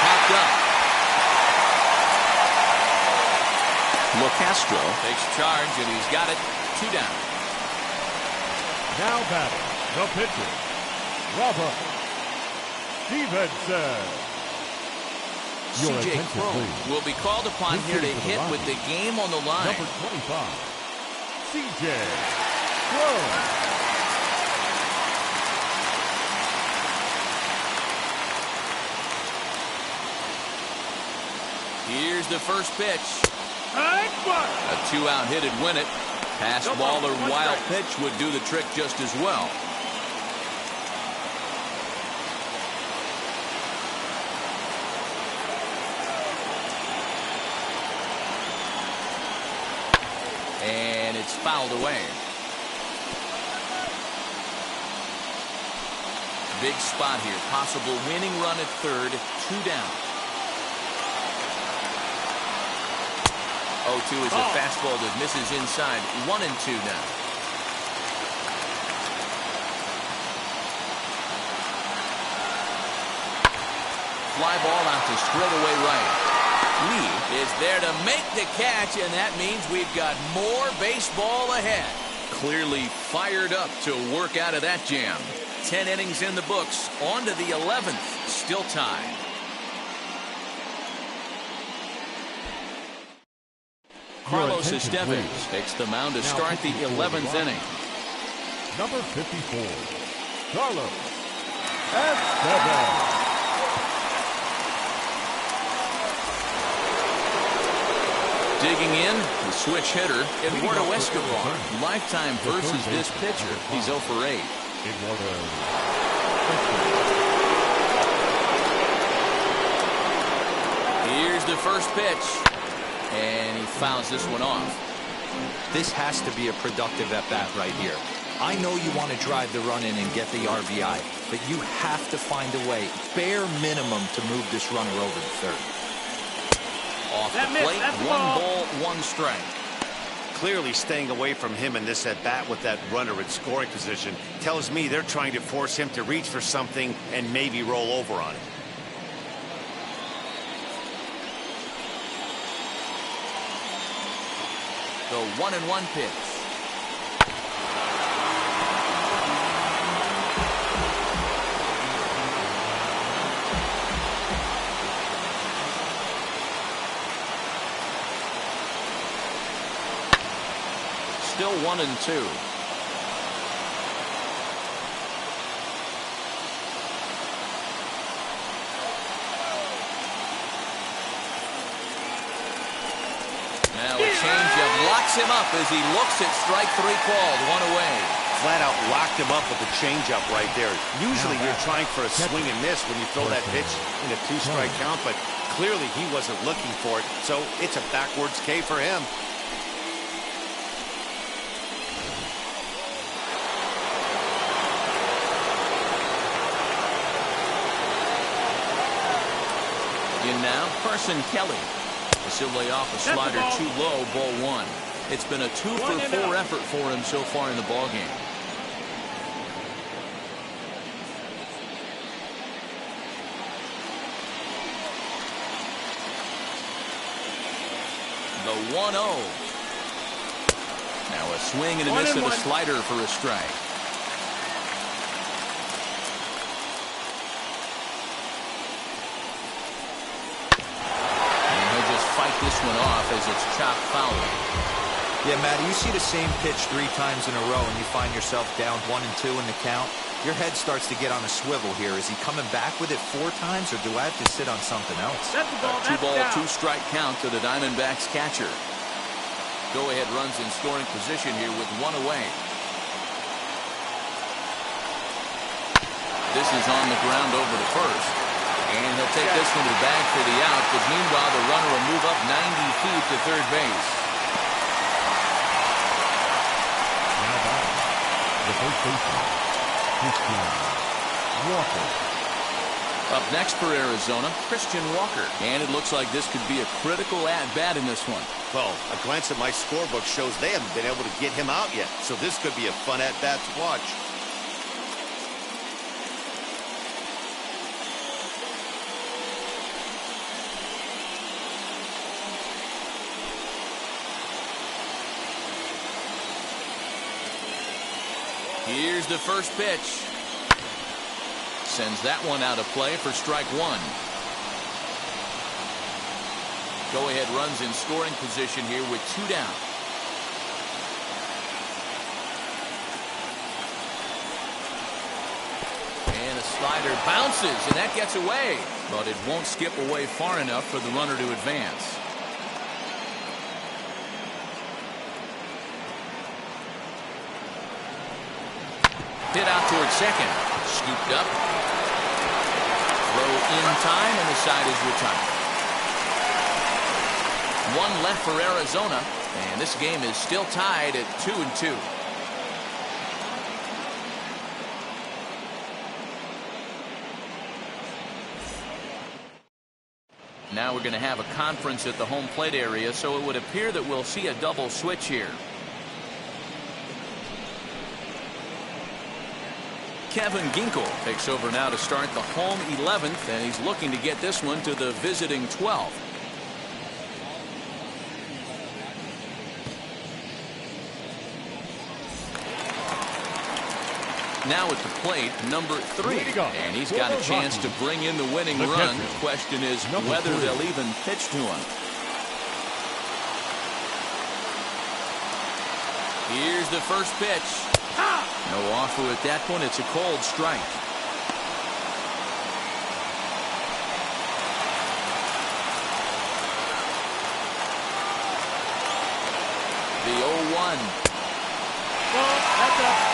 Popped up. LaCastro takes charge, and he's got it. 2 down. Now batting, the pitcher, Robert Stevenson. C.J. Crowe will be called upon here to hit with the game on the line. Number 25, C.J. Crowe. Here's the first pitch. A 2-out hit would win it. Pass ball or wild pitch would do the trick just as well. And it's fouled away. Big spot here. Possible winning run at third. 2 down. 0-2 is a fastball that misses inside. 1-2 now. Fly ball out to straightaway right. Lee is there to make the catch, and that means we've got more baseball ahead. Clearly fired up to work out of that jam. 10 innings in the books. On to the 11th. Still tied. Carlos Estevez takes the mound to start the 11th inning. Number 54, Carlos Estevez. Digging in, the switch hitter, Eduardo Escobar. Lifetime versus this pitcher. He's 0 for 8. Here's the first pitch. And he fouls this one off. This has to be a productive at-bat right here. I know you want to drive the run in and get the RBI, but you have to find a way, bare minimum, to move this runner over to third. Off the plate, one ball, one strike. Clearly staying away from him in this at-bat with that runner in scoring position tells me they're trying to force him to reach for something and maybe roll over on it. The 1-1 pitch. Still 1-2. Now a changeup locks him up as he looks at strike three called. One away. Flat out locked him up with the changeup right there. Usually you're trying for a swing and miss when you throw that pitch in a two-strike count, but clearly he wasn't looking for it, so it's a backwards K for him. In now, Carson Kelly. This will lay off a slider too low, ball one. It's been a 2-for-4 effort for him so far in the ballgame. The 1-0. Now a swing and a miss at a slider for a strike. This one off as it's chopped foul. Yeah, Matty, you see the same pitch 3 times in a row and you find yourself down 1-2 in the count. Your head starts to get on a swivel here. Is he coming back with it 4 times, or do I have to sit on something else? A 2-ball, 2-strike count to the Diamondbacks catcher. Go-ahead runs in scoring position here with 1 away. This is on the ground over to first. And he'll take this one to the bag for the out, but meanwhile the runner will move up 90 feet to third base. Now batting, the first baseman, Christian Walker. Up next for Arizona, Christian Walker. And it looks like this could be a critical at-bat in this one. Well, a glance at my scorebook shows they haven't been able to get him out yet, so this could be a fun at-bat to watch. Here's the first pitch. Sends that one out of play for strike one. Go-ahead runs in scoring position here with 2 down. And a slider bounces, and that gets away. But it won't skip away far enough for the runner to advance. Hit out towards second. Scooped up. Throw in time, and the side is retired. 1 left for Arizona, and this game is still tied at 2-2. Now we're going to have a conference at the home plate area, so it would appear that we'll see a double switch here. Kevin Ginkel takes over now to start the home 11th, and he's looking to get this one to the visiting 12th. Now at the plate, number 3, and he's got a chance to bring in the winning run. The question is whether they'll even pitch to him. Here's the first pitch. No offer at that point. It's a cold strike. The 0-1. Well, that's up.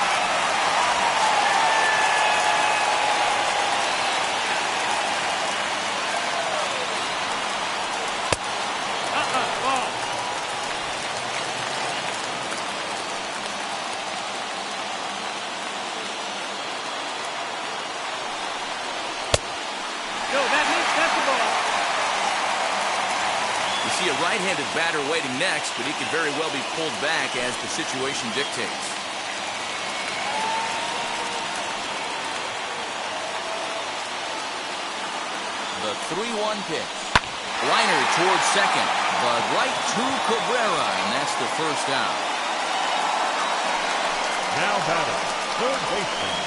see a right-handed batter waiting next, but he could very well be pulled back as the situation dictates. The 3-1 pitch. Liner towards second, but right to Cabrera, and that's the first out. Now batting, third baseman,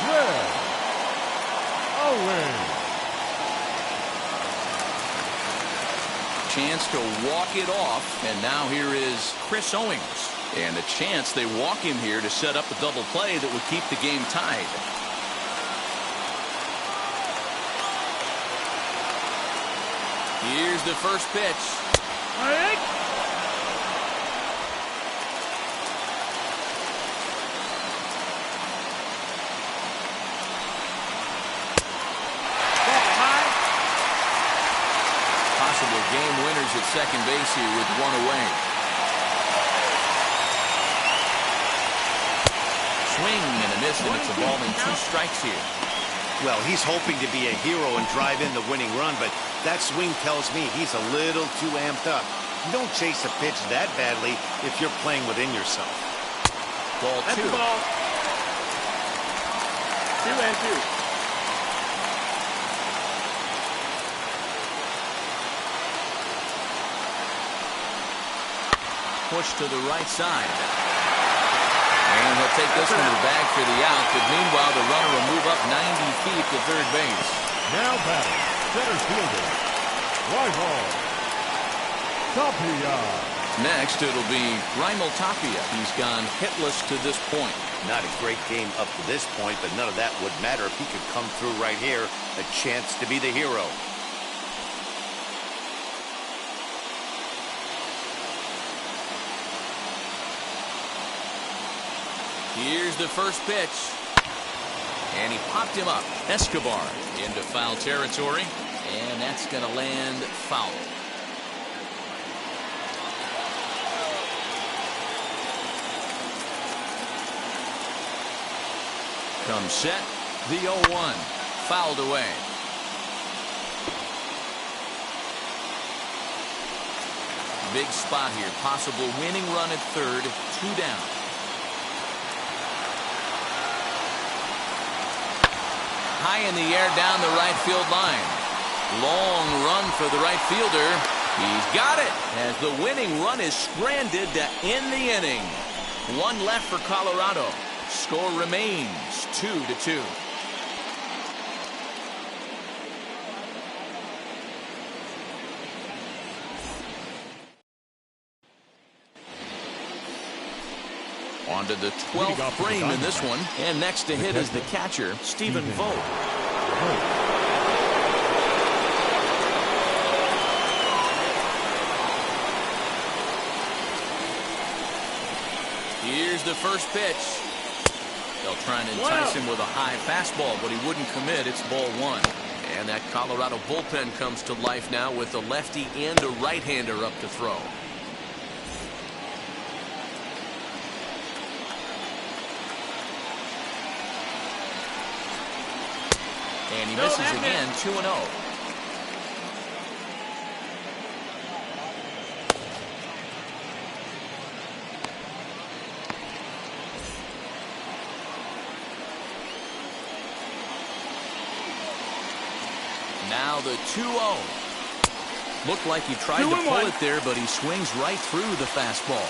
Red Owen. Chance to walk it off, and now here is Chris Owings. And a chance they walk him here to set up a double play that would keep the game tied. Here's the first pitch. Possible game winners at second base here with one away. Swing and a miss, and it's a ball and 2 strikes here. Well, he's hoping to be a hero and drive in the winning run, but that swing tells me he's a little too amped up. You don't chase a pitch that badly if you're playing within yourself. Ball 2. 2 and 2. Push to the right side. And he'll take this one to the bag for the out, but meanwhile the runner will move up 90 feet to third base. Now batting, center fielder, Raimel Tapia. Next it'll be Raimel Tapia. He's gone hitless to this point. Not a great game up to this point, but none of that would matter if he could come through right here. A chance to be the hero. Here's the first pitch. And he popped him up. Escobar into foul territory. And that's going to land foul. Comes set. The 0-1. Fouled away. Big spot here. Possible winning run at third. 2 down. High in the air down the right field line. Long run for the right fielder. He's got it as the winning run is stranded to end the inning. 1 left for Colorado. Score remains 2-2. On to the 12th frame in this one. And next to hit is the catcher, Stephen Vogt. Here's the first pitch. They'll try and entice him with a high fastball, but he wouldn't commit. It's ball 1. And that Colorado bullpen comes to life now with a lefty and a right-hander up to throw. And he misses again, 2-0. Now the 2-0. Looked like he tried to pull it there, but he swings right through the fastball.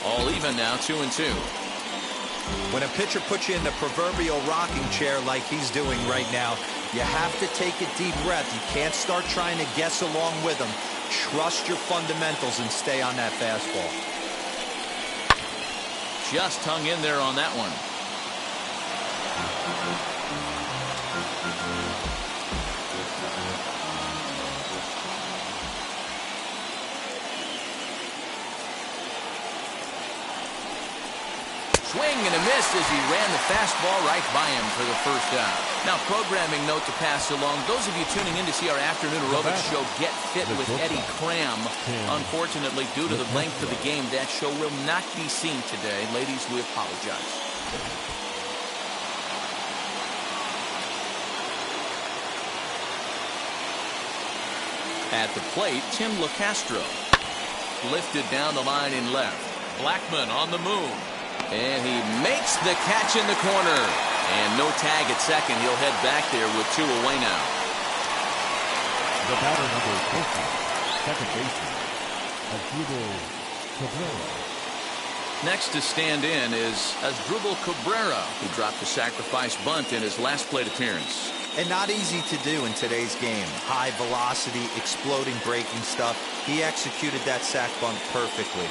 All even now, 2-2. When a pitcher puts you in the proverbial rocking chair like he's doing right now, you have to take a deep breath. You can't start trying to guess along with him. Trust your fundamentals and stay on that fastball. Just hung in there on that one. Swing and a miss as he ran the fastball right by him for the first out. Now, programming note to pass along. Those of you tuning in to see our afternoon aerobics show Get Fit with Eddie Cram. Unfortunately, due to the length of the game, that show will not be seen today. Ladies, we apologize. At the plate, Tim LeCastro. Lifted down the line in left. Blackmon on the move. And he makes the catch in the corner. And no tag at second. He'll head back there with 2 away now. The batter number 50, second baseman, Asdrubal Cabrera. Next to stand in is Asdrubal Cabrera, who dropped the sacrifice bunt in his last plate appearance. And not easy to do in today's game. High velocity, exploding breaking stuff. He executed that sac bunt perfectly.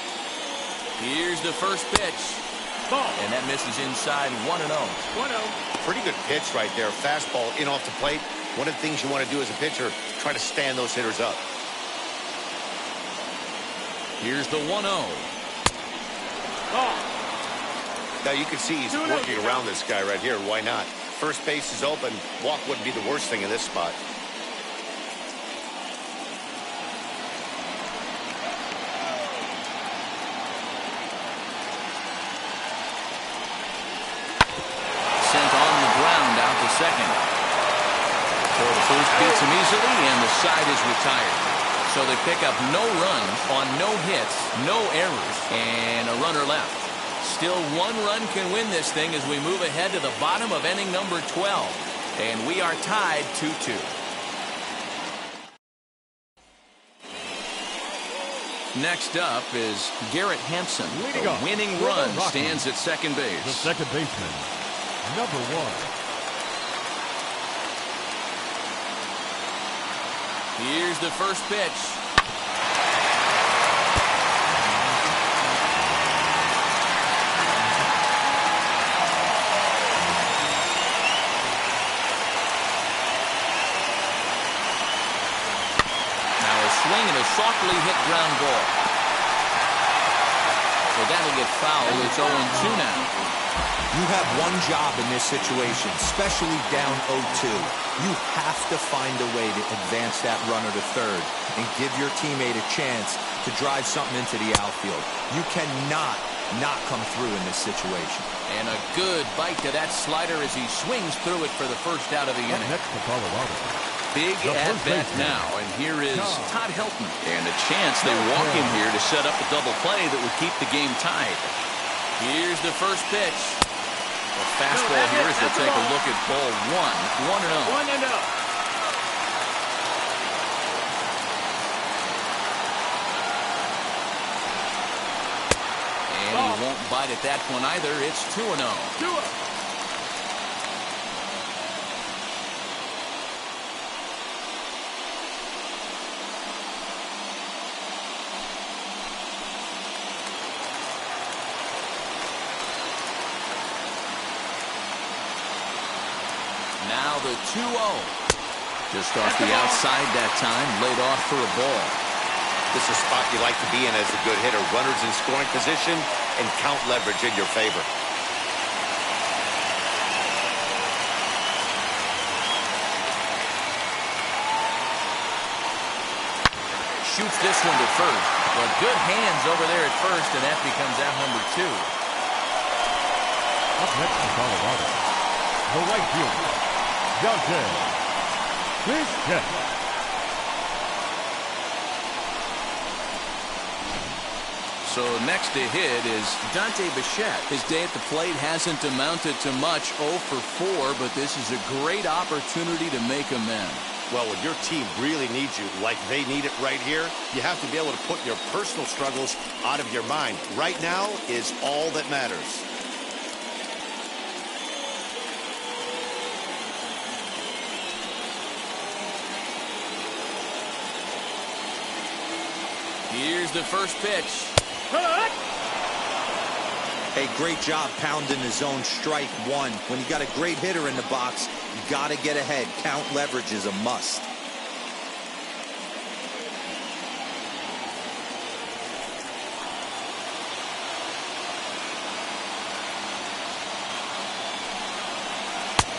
Here's the first pitch. Ball. And that misses inside 1-0. 1-0. Pretty good pitch right there. Fastball in off the plate. One of the things you want to do as a pitcher, try to stand those hitters up. Here's the 1-0. Ball. Now you can see he's working around this guy right here. Why not? First base is open. Walk wouldn't be the worst thing in this spot. Sent on the ground out to second. So the first beats him easily, and the side is retired. So they pick up no runs on no hits, no errors, and a runner left. Still 1 run can win this thing as we move ahead to the bottom of inning number 12. And we are tied 2-2. Next up is Garrett Hampson. Leading A off winning for the run Rockies, stands at second the base. second baseman, number 1. Here's the first pitch. Swing and a softly hit ground ball. So that'll get fouled. It's 0-2 now. You have one job in this situation, especially down 0-2. You have to find a way to advance that runner to third and give your teammate a chance to drive something into the outfield. You cannot not come through in this situation. And a good bite to that slider as he swings through it for the first out of the inning. Next to Colorado. Big at-bat now, and here is Todd Helton. And a chance they walk in here to set up a double play that would keep the game tied. Here's the first pitch. A fastball here as they take a look at ball 1. 1-0. 1-0. And he won't bite at that one either. It's 2-0. 2-0. Now the 2-0. Just off the outside that time, laid off for a ball. This is a spot you like to be in as a good hitter. Runners in scoring position and count leverage in your favor. Shoots this one to first. But good hands over there at first, and that becomes out number 2. Up next to Colorado, the right fielder, Dante Bichette. So next to hit is Dante Bichette. His day at the plate hasn't amounted to much, 0 for 4, but this is a great opportunity to make amends. Well, when your team really needs you, like they need it right here, you have to be able to put your personal struggles out of your mind. Right now is all that matters. Here's the first pitch. Hey, great job pounding the zone strike 1. When you got a great hitter in the box, you got to get ahead. Count leverage is a must.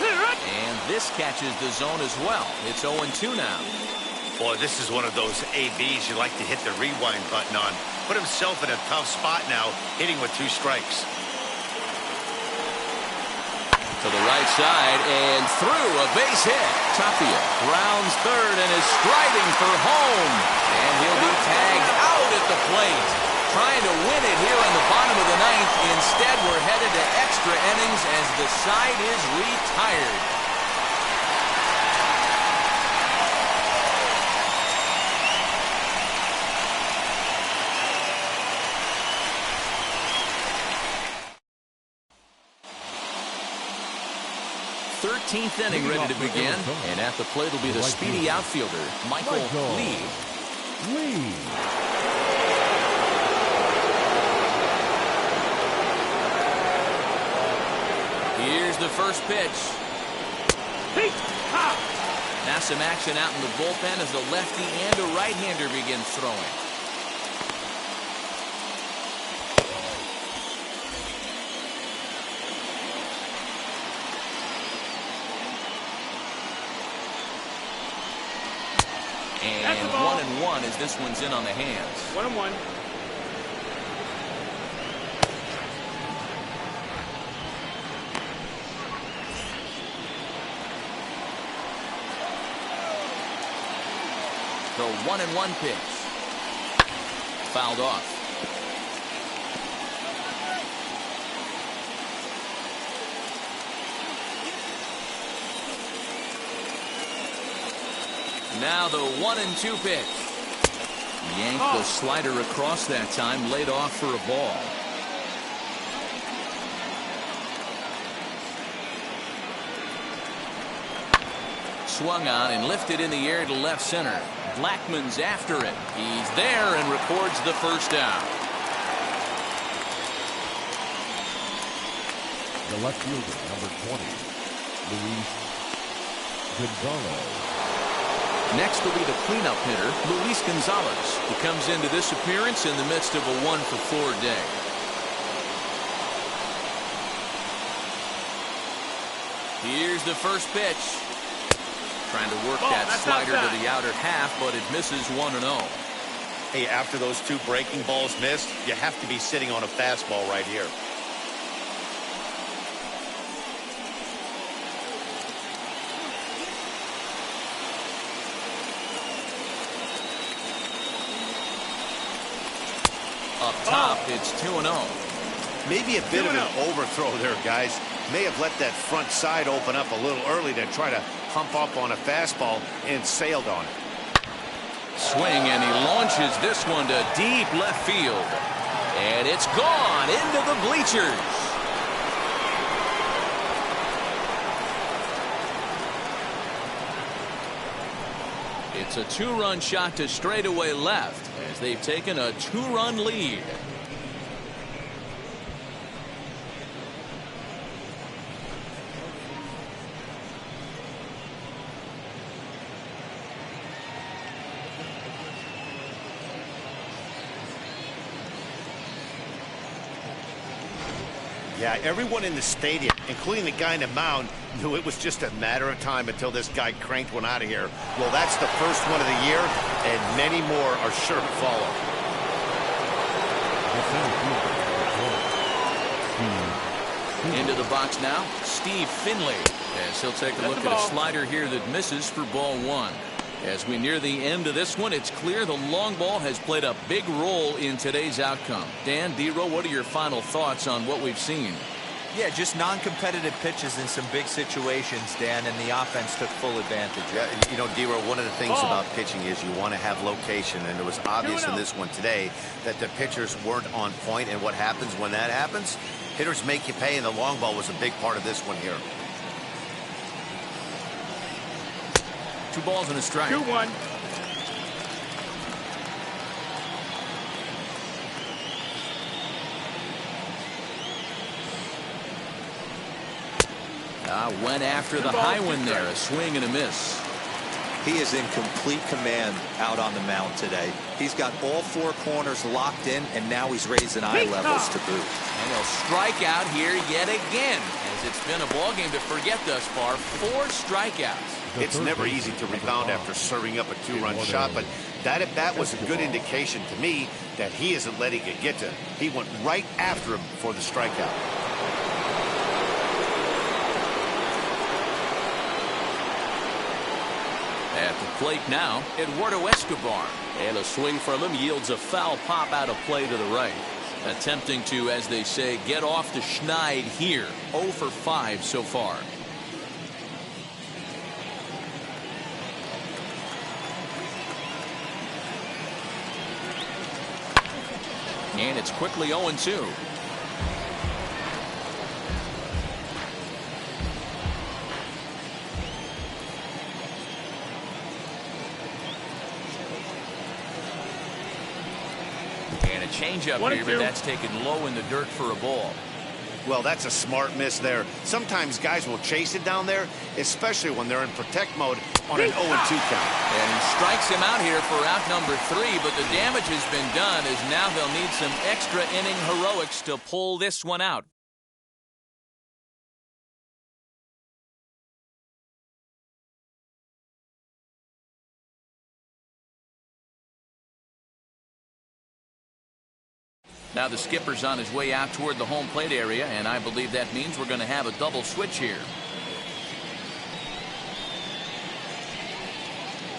And this catches the zone as well. It's 0-2 now. Boy, this is one of those ABs you like to hit the rewind button on. Put himself in a tough spot now, hitting with 2 strikes. To the right side and through a base hit. Tapia rounds third and is striding for home. And he'll be tagged out at the plate. Trying to win it here in the bottom of the ninth. Instead, we're headed to extra innings as the side is retired. Thirteenth inning ready to begin, and at the plate will be the speedy outfielder, Michael Lee. Here's the first pitch. Now some action out in the bullpen as a lefty and a right-hander begin throwing. And 1-1 as this one's in on the hands. 1-1. The 1-1 pitch. Fouled off. Now the 1-2 pitch. Yanked the slider across that time, laid off for a ball. Swung on and lifted in the air to left center. Blackman's after it. He's there and records the first down. The left fielder, number 20, Luis Gonzalez. Next will be the cleanup hitter, Luis Gonzalez, who comes into this appearance in the midst of a 1-for-4 day. Here's the first pitch. Trying to work that slider to the outer half, but it misses 1-0. Hey, after those two breaking balls missed, you have to be sitting on a fastball right here. Up top, it's 2-0. Maybe a bit of an overthrow there, guys. May have let that front side open up a little early to try to hump up on a fastball and sailed on it. Swing, and he launches this one to deep left field. And it's gone into the bleachers. It's a two-run shot to straightaway left as they've taken a two-run lead. Yeah, everyone in the stadium, including the guy in the mound, knew it was just a matter of time until this guy cranked one out of here. Well, that's the first one of the year, and many more are sure to follow. Into the box now, Steve Finley, as he'll take a look at a slider here that misses for ball one. As we near the end of this one, it's clear the long ball has played a big role in today's outcome. Dan, D-Row, what are your final thoughts on what we've seen? Yeah, just non-competitive pitches in some big situations, Dan, and the offense took full advantage. Yeah, you know, D-Row, one of the things about pitching is you want to have location, and it was obvious in this one today that the pitchers weren't on point, and what happens when that happens? Hitters make you pay, and the long ball was a big part of this one here. 2 balls and a strike. 2-1. Went after the high one there. A swing and a miss. He is in complete command out on the mound today. He's got all 4 corners locked in, and now he's raising eye levels to boot. And he'll strike out here yet again, as it's been a ball game to forget thus far. 4 strikeouts. It's never easy to rebound after serving up a 2-run shot, but that at bat was a good indication to me that he isn't letting it get to him. He went right after him for the strikeout. At the plate now, Eduardo Escobar. And a swing from him yields a foul pop out of play to the right. Attempting to, as they say, get off the schneid here. 0 for 5 so far. And it's quickly 0-2. And a changeup here, but that's taken low in the dirt for a ball. Well, that's a smart miss there. Sometimes guys will chase it down there, especially when they're in protect mode on an 0-2 count. And he strikes him out here for out number 3, but the damage has been done as now they'll need some extra inning heroics to pull this one out. Now the skipper's on his way out toward the home plate area, and I believe that means we're going to have a double switch here.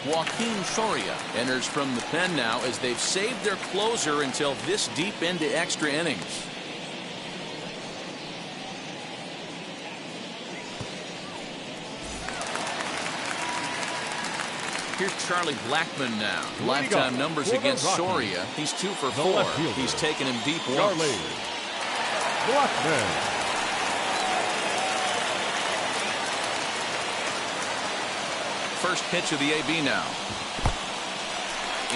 Joaquin Soria enters from the pen now as they've saved their closer until this deep into extra innings. Here's Charlie Blackmon now. Lifetime numbers against Soria. He's 2 for 4. He's taken him deep once. Charlie Blackmon. First pitch of the AB now.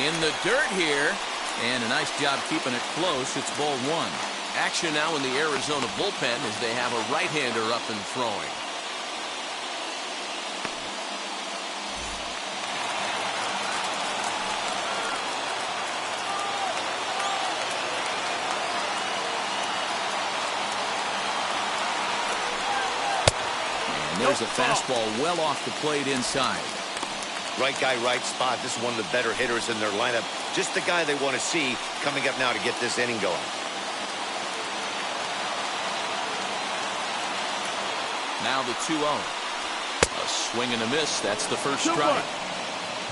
In the dirt here. And a nice job keeping it close. It's ball 1. Action now in the Arizona bullpen as they have a right-hander up and throwing. There's a fastball well off the plate inside. Right guy, right spot. This is one of the better hitters in their lineup. Just the guy they want to see coming up now to get this inning going. Now the 2-0. A swing and a miss. That's the first strike.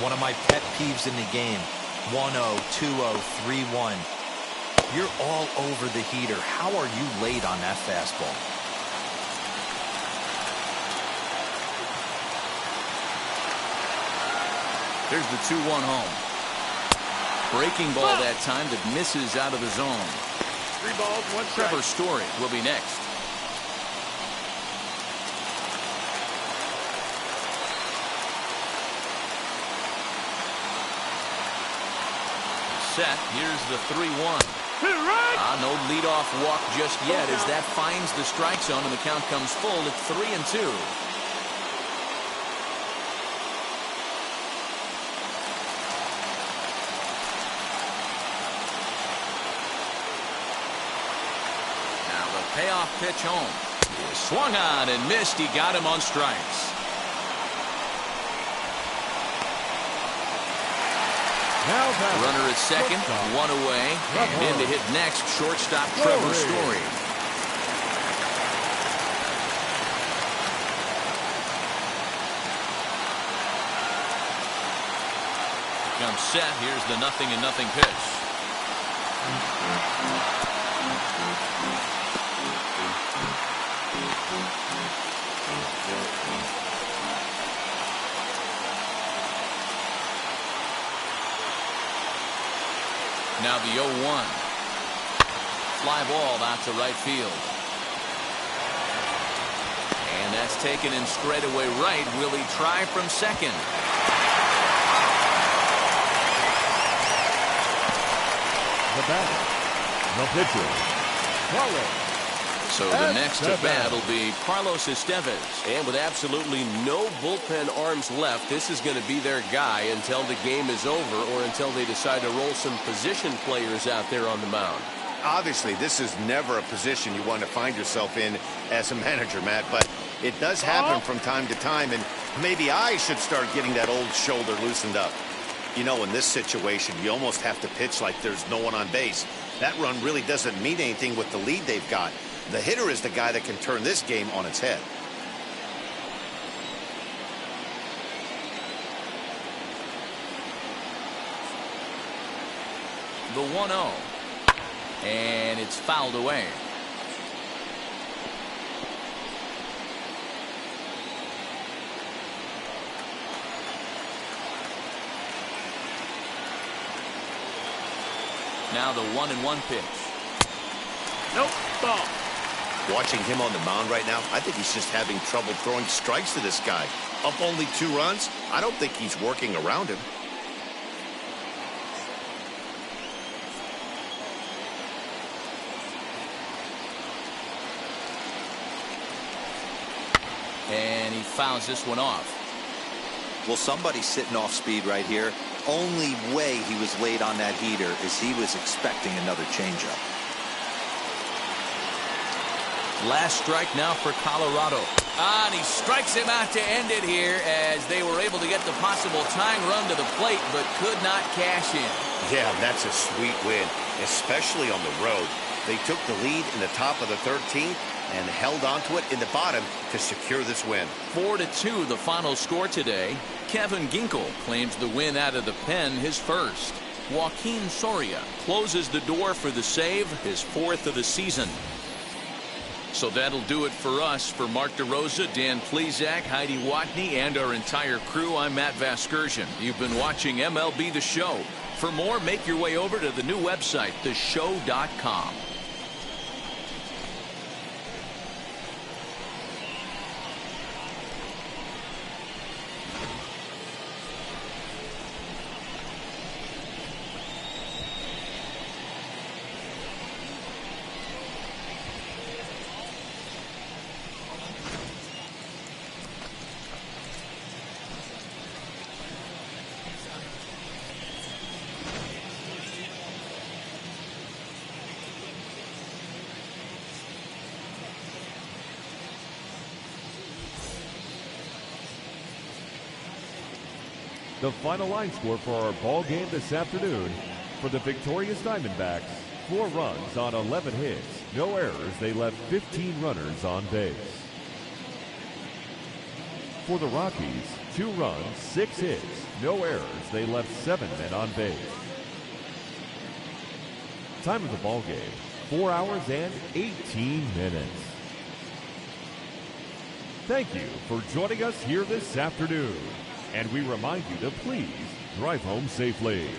One of my pet peeves in the game. 1-0, 2-0, 3-1. You're all over the heater. How are you late on that fastball? Here's the 2-1 home. Breaking ball that time that misses out of the zone. 3 balls, 1 strike. Trevor Story will be next. Set. Here's the 3-1. No leadoff walk just yet as that finds the strike zone and the count comes full at 3-2. Payoff pitch home. He swung on and missed. He got him on strikes. Runner at second, 1 away. And in to hit next, shortstop Trevor Story. Comes set. Here's the 0-0 pitch. Now the 0-1. Fly ball out to right field. And that's taken in straightaway right. Will he try from second? The batter, the pitcher, Carlos. So the next at bat will be Carlos Estevez. And with absolutely no bullpen arms left, this is going to be their guy until the game is over or until they decide to roll some position players out there on the mound. Obviously, this is never a position you want to find yourself in as a manager, Matt, but it does happen from time to time, and maybe I should start getting that old shoulder loosened up. You know, in this situation, you almost have to pitch like there's no one on base. That run really doesn't mean anything with the lead they've got. The hitter is the guy that can turn this game on its head. The 1-0. And it's fouled away. Now the 1-1 pitch. Nope, ball. Watching him on the mound right now, I think he's just having trouble throwing strikes to this guy. Up only 2 runs, I don't think he's working around him. And he fouls this one off. Well, somebody's sitting off speed right here. Only way he was late on that heater is he was expecting another changeup. Last strike now for Colorado. And he strikes him out to end it here as they were able to get the possible tying run to the plate but could not cash in. Yeah, that's a sweet win, especially on the road. They took the lead in the top of the 13th and held on to it in the bottom to secure this win. 4-2 the final score today. Kevin Ginkel claims the win out of the pen, his first. Joaquin Soria closes the door for the save, his 4th of the season. So that'll do it for us. For Mark DeRosa, Dan Plesac, Heidi Watney, and our entire crew, I'm Matt Vasgersian. You've been watching MLB The Show. For more, make your way over to the new website, theshow.com. The final line score for our ball game this afternoon: for the victorious Diamondbacks, 4 runs on 11 hits, no errors. They left 15 runners on base. For the Rockies, 2 runs, 6 hits, no errors. They left 7 men on base. Time of the ball game: 4 hours and 18 minutes. Thank you for joining us here this afternoon. And we remind you to please drive home safely.